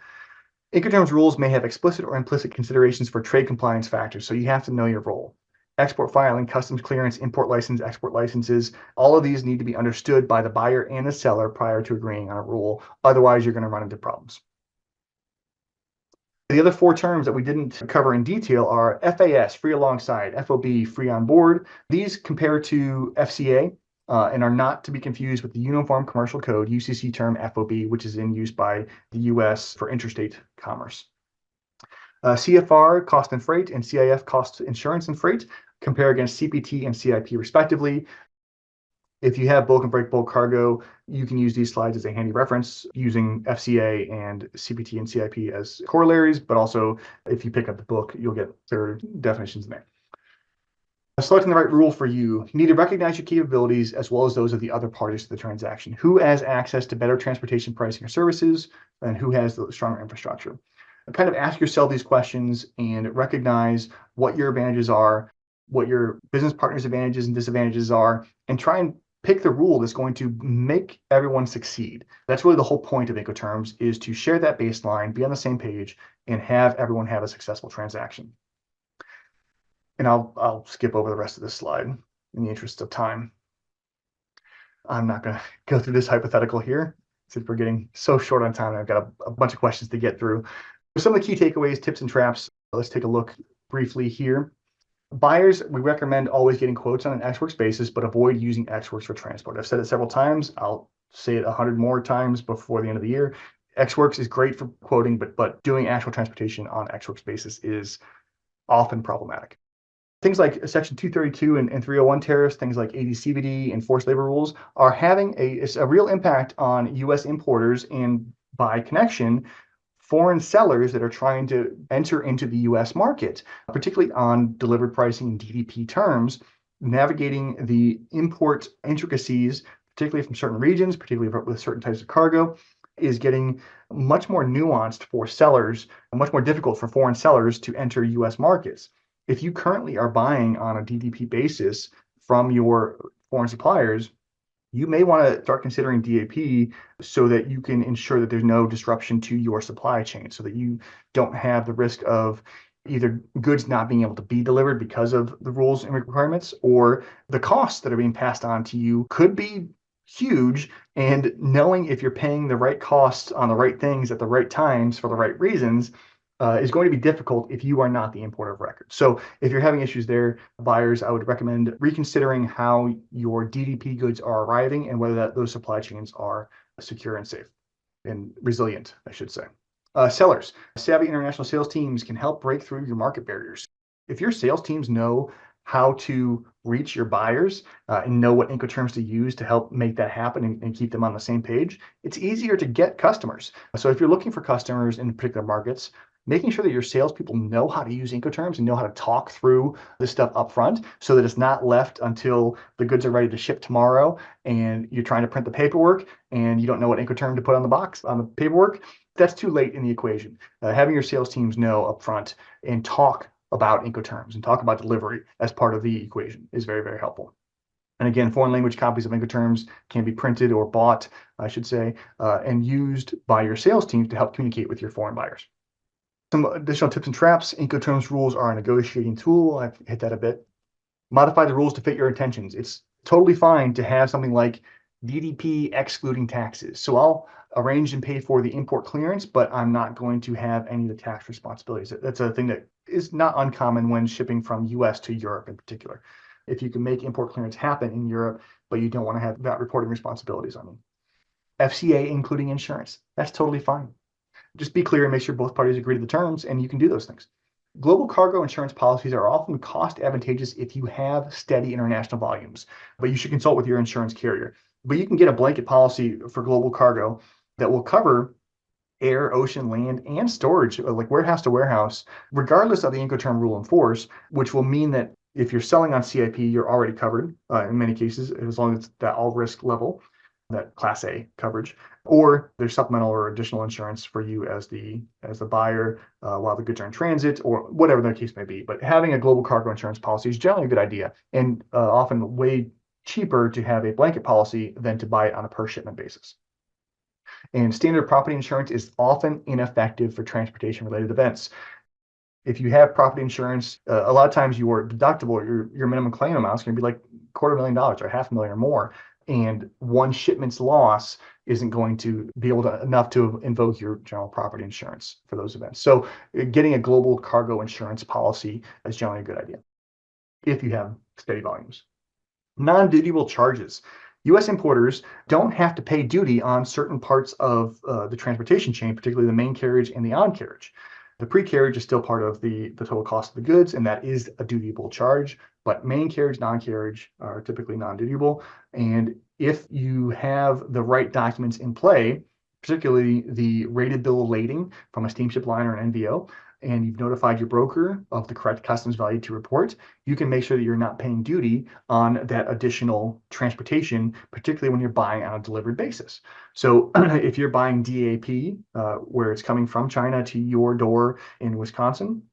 Incoterms rules may have explicit or implicit considerations for trade compliance factors, so you have to know your role. Export filing, customs clearance, import license, export licenses, all of these need to be understood by the buyer and the seller prior to agreeing on a rule. Otherwise, you're going to run into problems. The other four terms that we didn't cover in detail are FAS, free alongside, FOB, free on board. These compare to FCA and are not to be confused with the Uniform Commercial Code, UCC term FOB, which is in use by the US for interstate commerce. CFR, cost and freight, and CIF, cost, insurance, and freight, compare against CPT and CIP respectively. If you have bulk and break bulk cargo, you can use these slides as a handy reference using FCA and CPT and CIP as corollaries, but also if you pick up the book, you'll get their definitions in there. Selecting the right rule for you, you need to recognize your capabilities as well as those of the other parties to the transaction. Who has access to better transportation pricing or services, and who has the stronger infrastructure? Kind of ask yourself these questions and recognize what your advantages are, what your business partner's advantages and disadvantages are, and try and pick the rule that's going to make everyone succeed. That's really the whole point of Incoterms, is to share that baseline, be on the same page, and have everyone have a successful transaction. And I'll skip over the rest of this slide in the interest of time. I'm not going to go through this hypothetical here since we're getting so short on time. I've got a bunch of questions to get through. Some of the key takeaways, tips, and traps. Let's take a look briefly here. Buyers, we recommend always getting quotes on an XWorks basis, but avoid using XWorks for transport. I've said it several times. I'll say it 100 more times before the end of the year. XWorks is great for quoting, but doing actual transportation on XWorks basis is often problematic. Things like Section 232 and 301 tariffs, things like AD/CVD and forced labor rules are having a real impact on U.S. importers and, by connection, foreign sellers that are trying to enter into the US market, particularly on delivered pricing and DDP terms. Navigating the import intricacies, particularly from certain regions, particularly with certain types of cargo, is getting much more nuanced for sellers, and much more difficult for foreign sellers to enter US markets. If you currently are buying on a DDP basis from your foreign suppliers, you may want to start considering DAP so that you can ensure that there's no disruption to your supply chain, so that you don't have the risk of either goods not being able to be delivered because of the rules and requirements, or the costs that are being passed on to you could be huge. And knowing if you're paying the right costs on the right things at the right times for the right reasons is going to be difficult if you are not the importer of record. So if you're having issues there, buyers, I would recommend reconsidering how your DDP goods are arriving and whether those supply chains are secure and safe and resilient, I should say. Sellers, savvy international sales teams can help break through your market barriers. If your sales teams know how to reach your buyers and know what Incoterms to use to help make that happen and keep them on the same page, it's easier to get customers. So if you're looking for customers in particular markets, making sure that your salespeople know how to use Incoterms and know how to talk through this stuff up front so that it's not left until the goods are ready to ship tomorrow and you're trying to print the paperwork and you don't know what Incoterm to put on the box, on the paperwork. That's too late in the equation. Having your sales teams know up front and talk about Incoterms and talk about delivery as part of the equation is very, very helpful. And again, foreign language copies of Incoterms can be printed or bought, I should say, and used by your sales teams to help communicate with your foreign buyers. Some additional tips and traps. Incoterms rules are a negotiating tool. I've hit that a bit. Modify the rules to fit your intentions. It's totally fine to have something like DDP excluding taxes. So I'll arrange and pay for the import clearance, but I'm not going to have any of the tax responsibilities. That's a thing that is not uncommon when shipping from US to Europe in particular. If you can make import clearance happen in Europe, but you don't want to have that reporting responsibilities on them. FCA including insurance. That's totally fine. Just be clear and make sure both parties agree to the terms, and you can do those things. Global cargo insurance policies are often cost advantageous if you have steady international volumes, but you should consult with your insurance carrier. But you can get a blanket policy for global cargo that will cover air, ocean, land, and storage, like warehouse to warehouse, regardless of the Incoterm rule in force, which will mean that if you're selling on CIP, you're already covered in many cases, as long as it's that all risk level, that Class A coverage, or there's supplemental or additional insurance for you as the buyer while the goods are in transit, or whatever the case may be. But having a global cargo insurance policy is generally a good idea, and often way cheaper to have a blanket policy than to buy it on a per shipment basis. And standard property insurance is often ineffective for transportation related events. If you have property insurance, a lot of times your deductible, your minimum claim amount is going to be like $250,000 or $500,000 or more. And one shipment's loss isn't going to be enough to invoke your general property insurance for those events. So getting a global cargo insurance policy is generally a good idea if you have steady volumes. Non-dutiable charges. U.S. importers don't have to pay duty on certain parts of the transportation chain, particularly the main carriage and the on-carriage. The pre-carriage is still part of the total cost of the goods, and that is a dutiable charge, but main carriage, non-carriage are typically non-dutiable. And if you have the right documents in play, particularly the rated bill of lading from a steamship line or an NVO, and you've notified your broker of the correct customs value to report, you can make sure that you're not paying duty on that additional transportation, particularly when you're buying on a delivered basis. So if you're buying DAP, where it's coming from China to your door in Wisconsin,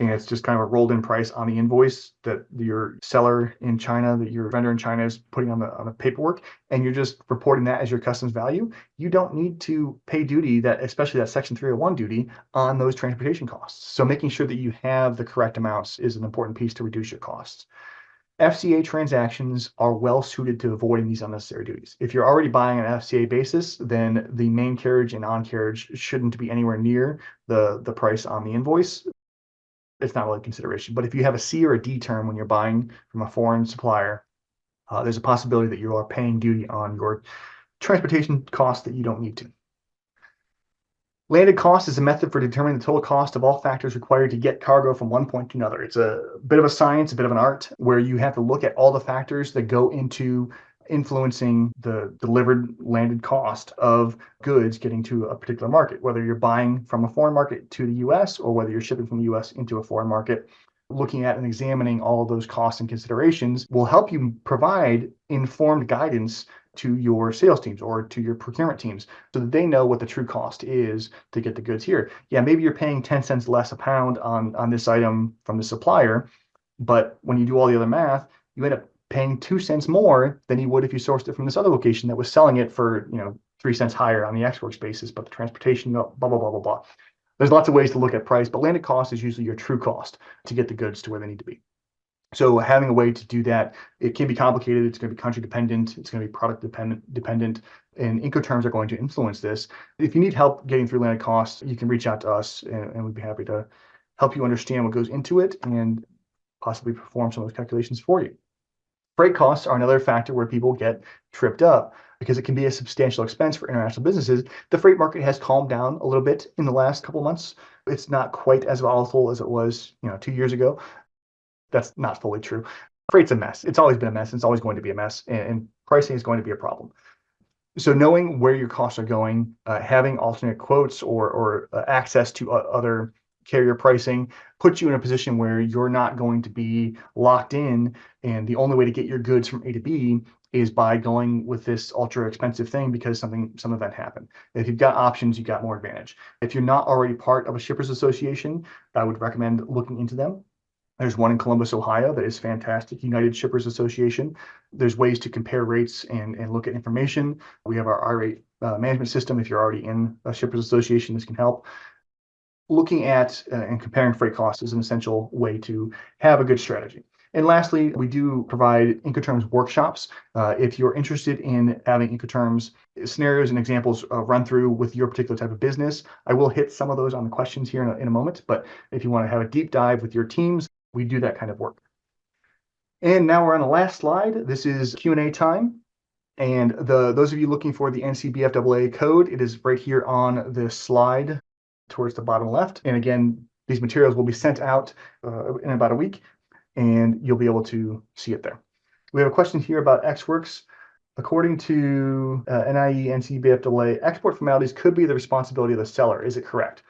and it's just kind of a rolled in price on the invoice that your seller in China, that your vendor in China is putting on the paperwork, and you're just reporting that as your customs value, you don't need to pay duty, that especially that Section 301 duty, on those transportation costs. So making sure that you have the correct amounts is an important piece to reduce your costs. FCA transactions are well suited to avoiding these unnecessary duties. If you're already buying on an FCA basis, then the main carriage and on carriage shouldn't be anywhere near the price on the invoice. It's not really a consideration. But if you have a C or a D term when you're buying from a foreign supplier, there's a possibility that you are paying duty on your transportation costs that you don't need to. Landed cost is a method for determining the total cost of all factors required to get cargo from one point to another. It's a bit of a science, a bit of an art, where you have to look at all the factors that go into influencing the delivered landed cost of goods getting to a particular market, whether you're buying from a foreign market to the US or whether you're shipping from the US into a foreign market. Looking at and examining all of those costs and considerations will help you provide informed guidance to your sales teams or to your procurement teams so that they know what the true cost is to get the goods here. Yeah, maybe you're paying 10 cents less a pound on this item from the supplier, but when you do all the other math, you end up paying 2 cents more than you would if you sourced it from this other location that was selling it for 3 cents higher on the export basis, but the transportation, blah, blah, blah, blah, blah. There's lots of ways to look at price, but landed cost is usually your true cost to get the goods to where they need to be. So having a way to do that, it can be complicated. It's going to be country dependent. It's going to be product dependent, and Incoterms are going to influence this. If you need help getting through landed costs, you can reach out to us, and we'd be happy to help you understand what goes into it and possibly perform some of those calculations for you. Freight costs are another factor where people get tripped up because it can be a substantial expense for international businesses. The freight market has calmed down a little bit in the last couple of months. It's not quite as volatile as it was, 2 years ago. That's not fully true. Freight's a mess. It's always been a mess. It's always going to be a mess, and pricing is going to be a problem. So knowing where your costs are going, having alternate quotes or access to other carrier pricing puts you in a position where you're not going to be locked in, and the only way to get your goods from A to B is by going with this ultra expensive thing because some event happened. If you've got options, you've got more advantage. If you're not already part of a shippers association, I would recommend looking into them. There's one in Columbus, Ohio that is fantastic, United Shippers Association. There's ways to compare rates and look at information. We have our rate management system. If you're already in a shippers association, this can help. Looking at and comparing freight costs is an essential way to have a good strategy. And lastly, we do provide Incoterms workshops. If you're interested in having Incoterms scenarios and examples run through with your particular type of business, I will hit some of those on the questions here in a moment. But if you want to have a deep dive with your teams, we do that kind of work. And now we're on the last slide. This is Q&A time. And those of you looking for the NCBFAA code, it is right here on this slide towards the bottom left. And again, these materials will be sent out in about a week, and you'll be able to see it there. We have a question here about XWorks. According to NIE NCBFAA, export formalities could be the responsibility of the seller. Is it correct?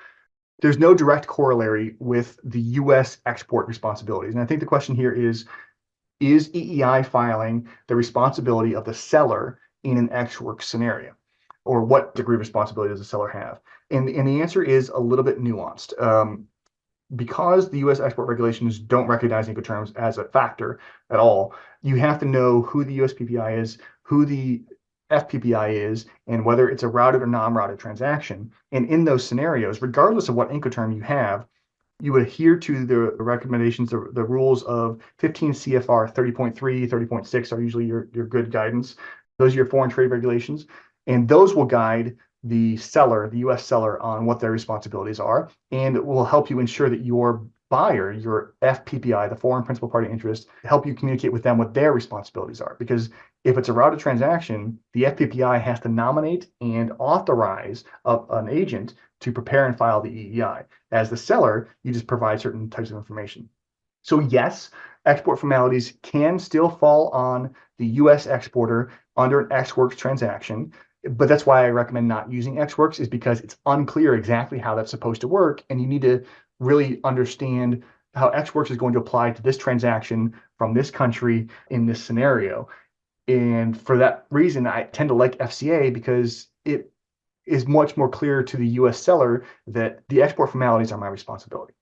There's no direct corollary with the U.S. export responsibilities. And I think the question here is EEI filing the responsibility of the seller in an ex-works scenario? Or what degree of responsibility does the seller have? And the answer is a little bit nuanced. Because the U.S. export regulations don't recognize Incoterms as a factor at all, you have to know who the USPPI is, who the FPPI is, and whether it's a routed or non-routed transaction. And in those scenarios, regardless of what Incoterm you have, you adhere to the recommendations, the rules of 15 CFR 30.3, 30.6 are usually your good guidance. Those are your foreign trade regulations. And those will guide the seller, the US seller, on what their responsibilities are, and it will help you ensure that your buyer, your FPPI, the foreign principal party interest, help you communicate with them what their responsibilities are. Because if it's a routed transaction, the FPPI has to nominate and authorize an agent to prepare and file the EEI. As the seller, you just provide certain types of information. So yes, export formalities can still fall on the US exporter under an ex-works transaction. But that's why I recommend not using ex-works, is because it's unclear exactly how that's supposed to work. And you need to really understand how ex-works is going to apply to this transaction from this country in this scenario. And for that reason, I tend to like FCA because it is much more clear to the US seller that the export formalities are my responsibility.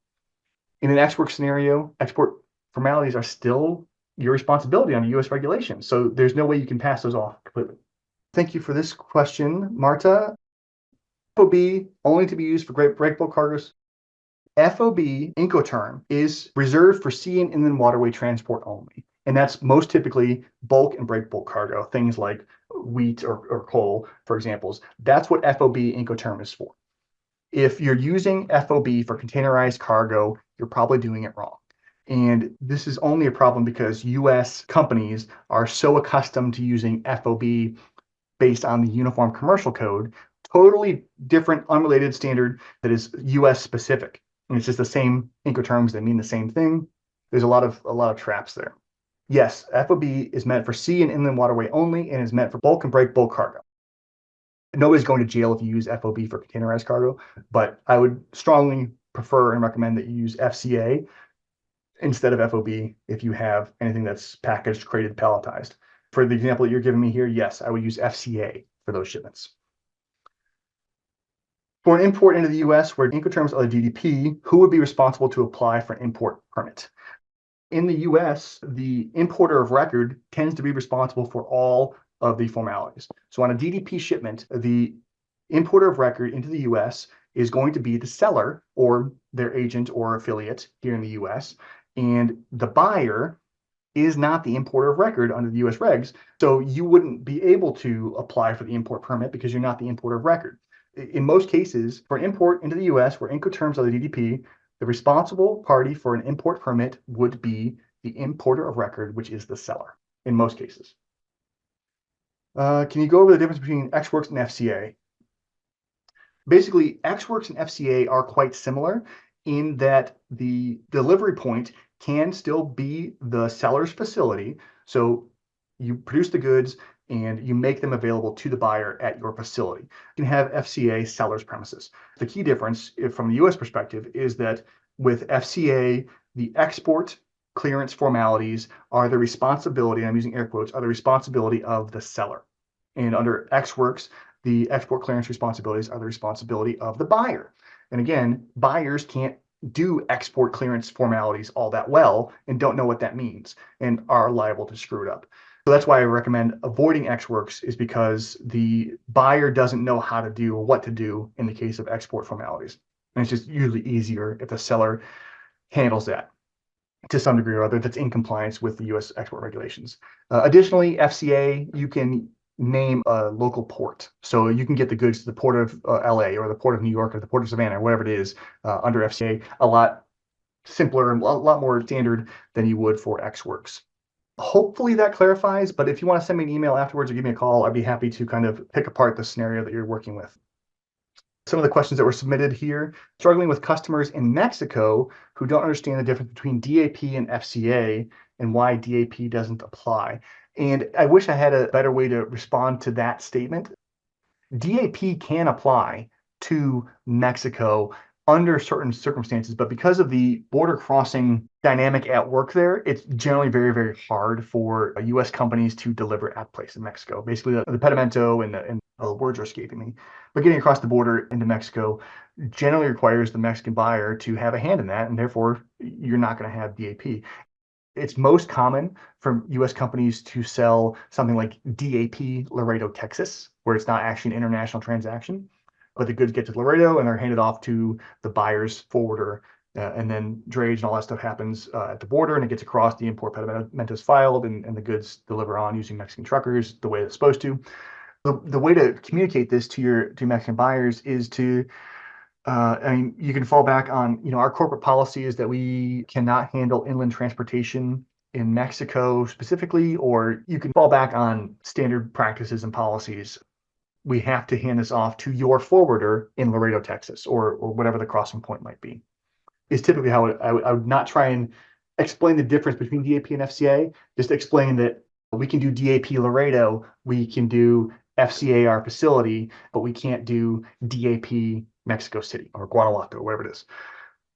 In an ex-works scenario, export formalities are still your responsibility under US regulations. So there's no way you can pass those off completely. Thank you for this question, Marta. FOB only to be used for great break bulk cargoes. FOB Incoterm is reserved for sea and inland waterway transport only. And that's most typically bulk and break bulk cargo, things like wheat or coal, for examples. That's what FOB Incoterm is for. If you're using FOB for containerized cargo, you're probably doing it wrong. And this is only a problem because US companies are so accustomed to using FOB based on the Uniform Commercial Code, totally different, unrelated standard that is US specific. And it's just the same Incoterms that mean the same thing. There's a lot of traps there. Yes, FOB is meant for sea and inland waterway only and is meant for bulk and break bulk cargo. Nobody's going to jail if you use FOB for containerized cargo, but I would strongly prefer and recommend that you use FCA instead of FOB if you have anything that's packaged, crated, palletized. For the example that you're giving me here, yes, I would use FCA for those shipments. For an import into the US where Incoterms are the DDP, who would be responsible to apply for an import permit? In the US, the importer of record tends to be responsible for all of the formalities. So on a DDP shipment, the importer of record into the US is going to be the seller or their agent or affiliate here in the US, and the buyer is not the importer of record under the US regs. So you wouldn't be able to apply for the import permit because you're not the importer of record. In most cases, for an import into the US where Incoterms are the DDP, the responsible party for an import permit would be the importer of record, which is the seller in most cases. Can you go over the difference between ex-works and FCA? Basically, ex-works and FCA are quite similar in that the delivery point can still be the seller's facility. So you produce the goods and you make them available to the buyer at your facility. You can have FCA seller's premises. The key difference from the US perspective is that with FCA, the export clearance formalities are the responsibility, I'm using air quotes, are the responsibility of the seller. And under ex-works, the export clearance responsibilities are the responsibility of the buyer. And again, buyers can't do export clearance formalities all that well and don't know what that means and are liable to screw it up. So that's why I recommend avoiding ex-works, is because the buyer doesn't know how to do or what to do in the case of export formalities. And it's just usually easier if the seller handles that to some degree or other that's in compliance with the US export regulations. Additionally, FCA, you can name a local port. So you can get the goods to the port of LA or the port of New York or the port of Savannah, or whatever it is, under FCA, a lot simpler and a lot more standard than you would for ex-works. Hopefully that clarifies, but if you want to send me an email afterwards or give me a call, I'd be happy to kind of pick apart the scenario that you're working with. Some of the questions that were submitted here: struggling with customers in Mexico who don't understand the difference between DAP and FCA and why DAP doesn't apply. And I wish I had a better way to respond to that statement. DAP can apply to Mexico under certain circumstances, but because of the border crossing dynamic at work there, it's generally very, very hard for U.S. companies to deliver at place in Mexico. Basically, the pedimento and the words are escaping me, but getting across the border into Mexico generally requires the Mexican buyer to have a hand in that, and therefore you're not going to have DAP. It's most common for U.S. companies to sell something like DAP Laredo, Texas, where it's not actually an international transaction, but the goods get to Laredo and are handed off to the buyer's forwarder. And then drayage and all that stuff happens at the border, and it gets across. The import pedimento is filed, and the goods deliver on using Mexican truckers the way it's supposed to. The way to communicate this to Mexican buyers is to I mean, you can fall back on, our corporate policy is that we cannot handle inland transportation in Mexico specifically, or you can fall back on standard practices and policies. We have to hand this off to your forwarder in Laredo, Texas, or whatever the crossing point might be. Is typically how I would not try and explain the difference between DAP and FCA. Just explain that we can do DAP Laredo, we can do FCA our facility, but we can't do DAP Mexico City or Guanajuato or whatever it is.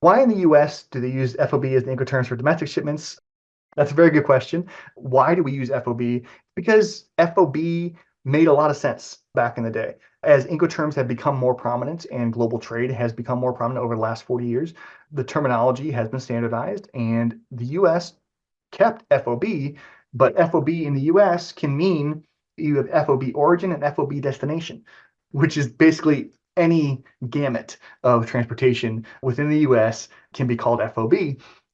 Why in the US do they use FOB as the Incoterms for domestic shipments? That's a very good question. Why do we use FOB? Because FOB made a lot of sense back in the day. As Incoterms have become more prominent and global trade has become more prominent over the last 40 years, the terminology has been standardized, and the US kept FOB, but FOB in the US can mean you have FOB origin and FOB destination, which is basically any gamut of transportation within the US can be called FOB.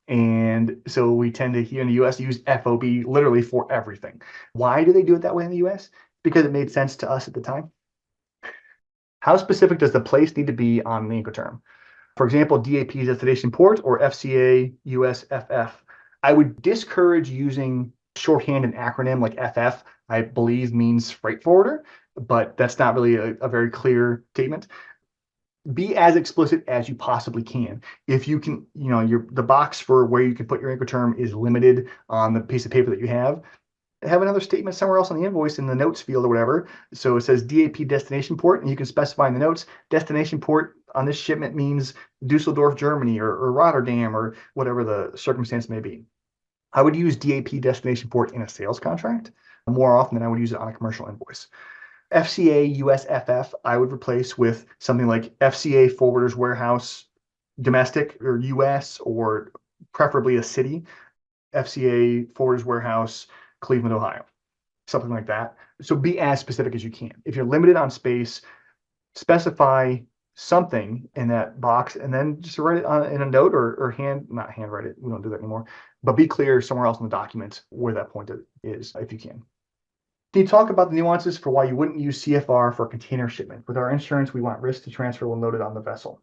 And so we tend to, here in the US, use FOB literally for everything. Why do they do it that way in the US? Because it made sense to us at the time. How specific does the place need to be on the Incoterm? For example, DAP destination port or FCA USFF. I would discourage using shorthand and acronym like FF, I believe means freight forwarder, but that's not really a very clear statement. Be as explicit as you possibly can. If you can, the box for where you can put your Incoterm is limited on the piece of paper that you have another statement somewhere else on the invoice in the notes field or whatever. So it says DAP destination port, and you can specify in the notes, destination port on this shipment means Dusseldorf, Germany, or Rotterdam, or whatever the circumstance may be. I would use DAP destination port in a sales contract more often than I would use it on a commercial invoice. FCA USFF, I would replace with something like FCA forwarders warehouse, domestic or US, or preferably a city, FCA forwarders warehouse, Cleveland, Ohio, something like that. So be as specific as you can. If you're limited on space, specify something in that box and then just write it in a note or not handwrite it. We don't do that anymore, but be clear somewhere else in the document where that point is, if you can. Can you talk about the nuances for why you wouldn't use CFR for a container shipment? With our insurance, we want risk to transfer when loaded on the vessel.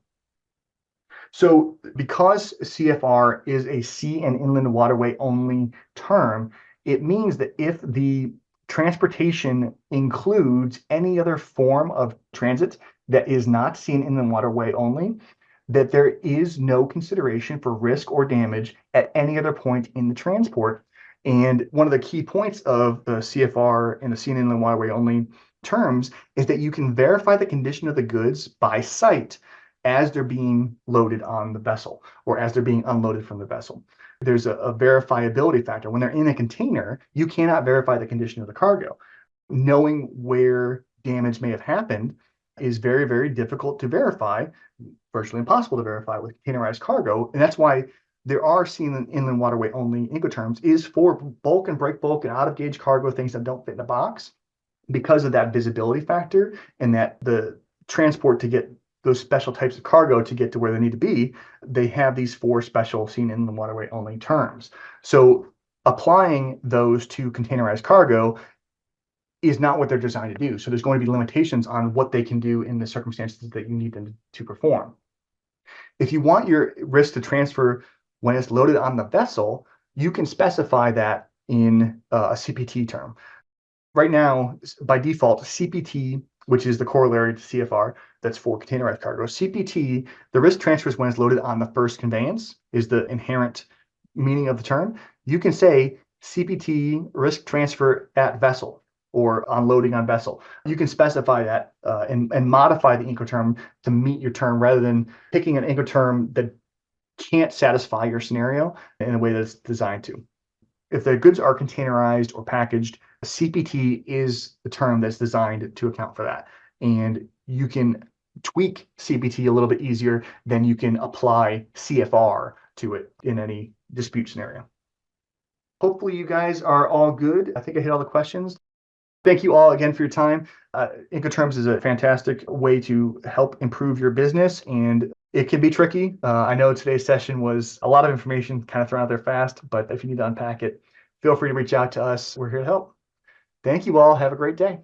So because CFR is a sea and inland waterway only term, it means that if the transportation includes any other form of transit that is not sea and inland waterway only, that there is no consideration for risk or damage at any other point in the transport. And one of the key points of the CFR and the sea and inland waterway only terms is that you can verify the condition of the goods by sight as they're being loaded on the vessel or as they're being unloaded from the vessel. There's a verifiability factor. When they're in a container, you cannot verify the condition of the cargo. Knowing where damage may have happened is very, very difficult to verify, virtually impossible to verify with containerized cargo. And that's why there are sea and inland waterway only Incoterms is for bulk and break bulk and out of gauge cargo, things that don't fit in a box, because of that visibility factor and that the transport to get those special types of cargo to get to where they need to be, they have these 4 special sea and inland waterway only terms. So applying those to containerized cargo is not what they're designed to do. So there's going to be limitations on what they can do in the circumstances that you need them to perform. If you want your risk to transfer when it's loaded on the vessel, you can specify that in a CPT term. Right now, by default, CPT, which is the corollary to CFR, that's for containerized cargo. CPT, the risk transfers when it's loaded on the first conveyance, is the inherent meaning of the term. You can say CPT risk transfer at vessel or unloading on vessel. You can specify that and modify the Incoterm to meet your term rather than picking an Incoterm that can't satisfy your scenario in a way that's designed to. If the goods are containerized or packaged, CPT is the term that's designed to account for that. And you can tweak CPT a little bit easier than you can apply CFR to it in any dispute scenario. Hopefully you guys are all good. I think I hit all the questions. Thank you all again for your time. Incoterms is a fantastic way to help improve your business, and it can be tricky. I know today's session was a lot of information kind of thrown out there fast, but if you need to unpack it, feel free to reach out to us. We're here to help. Thank you all. Have a great day.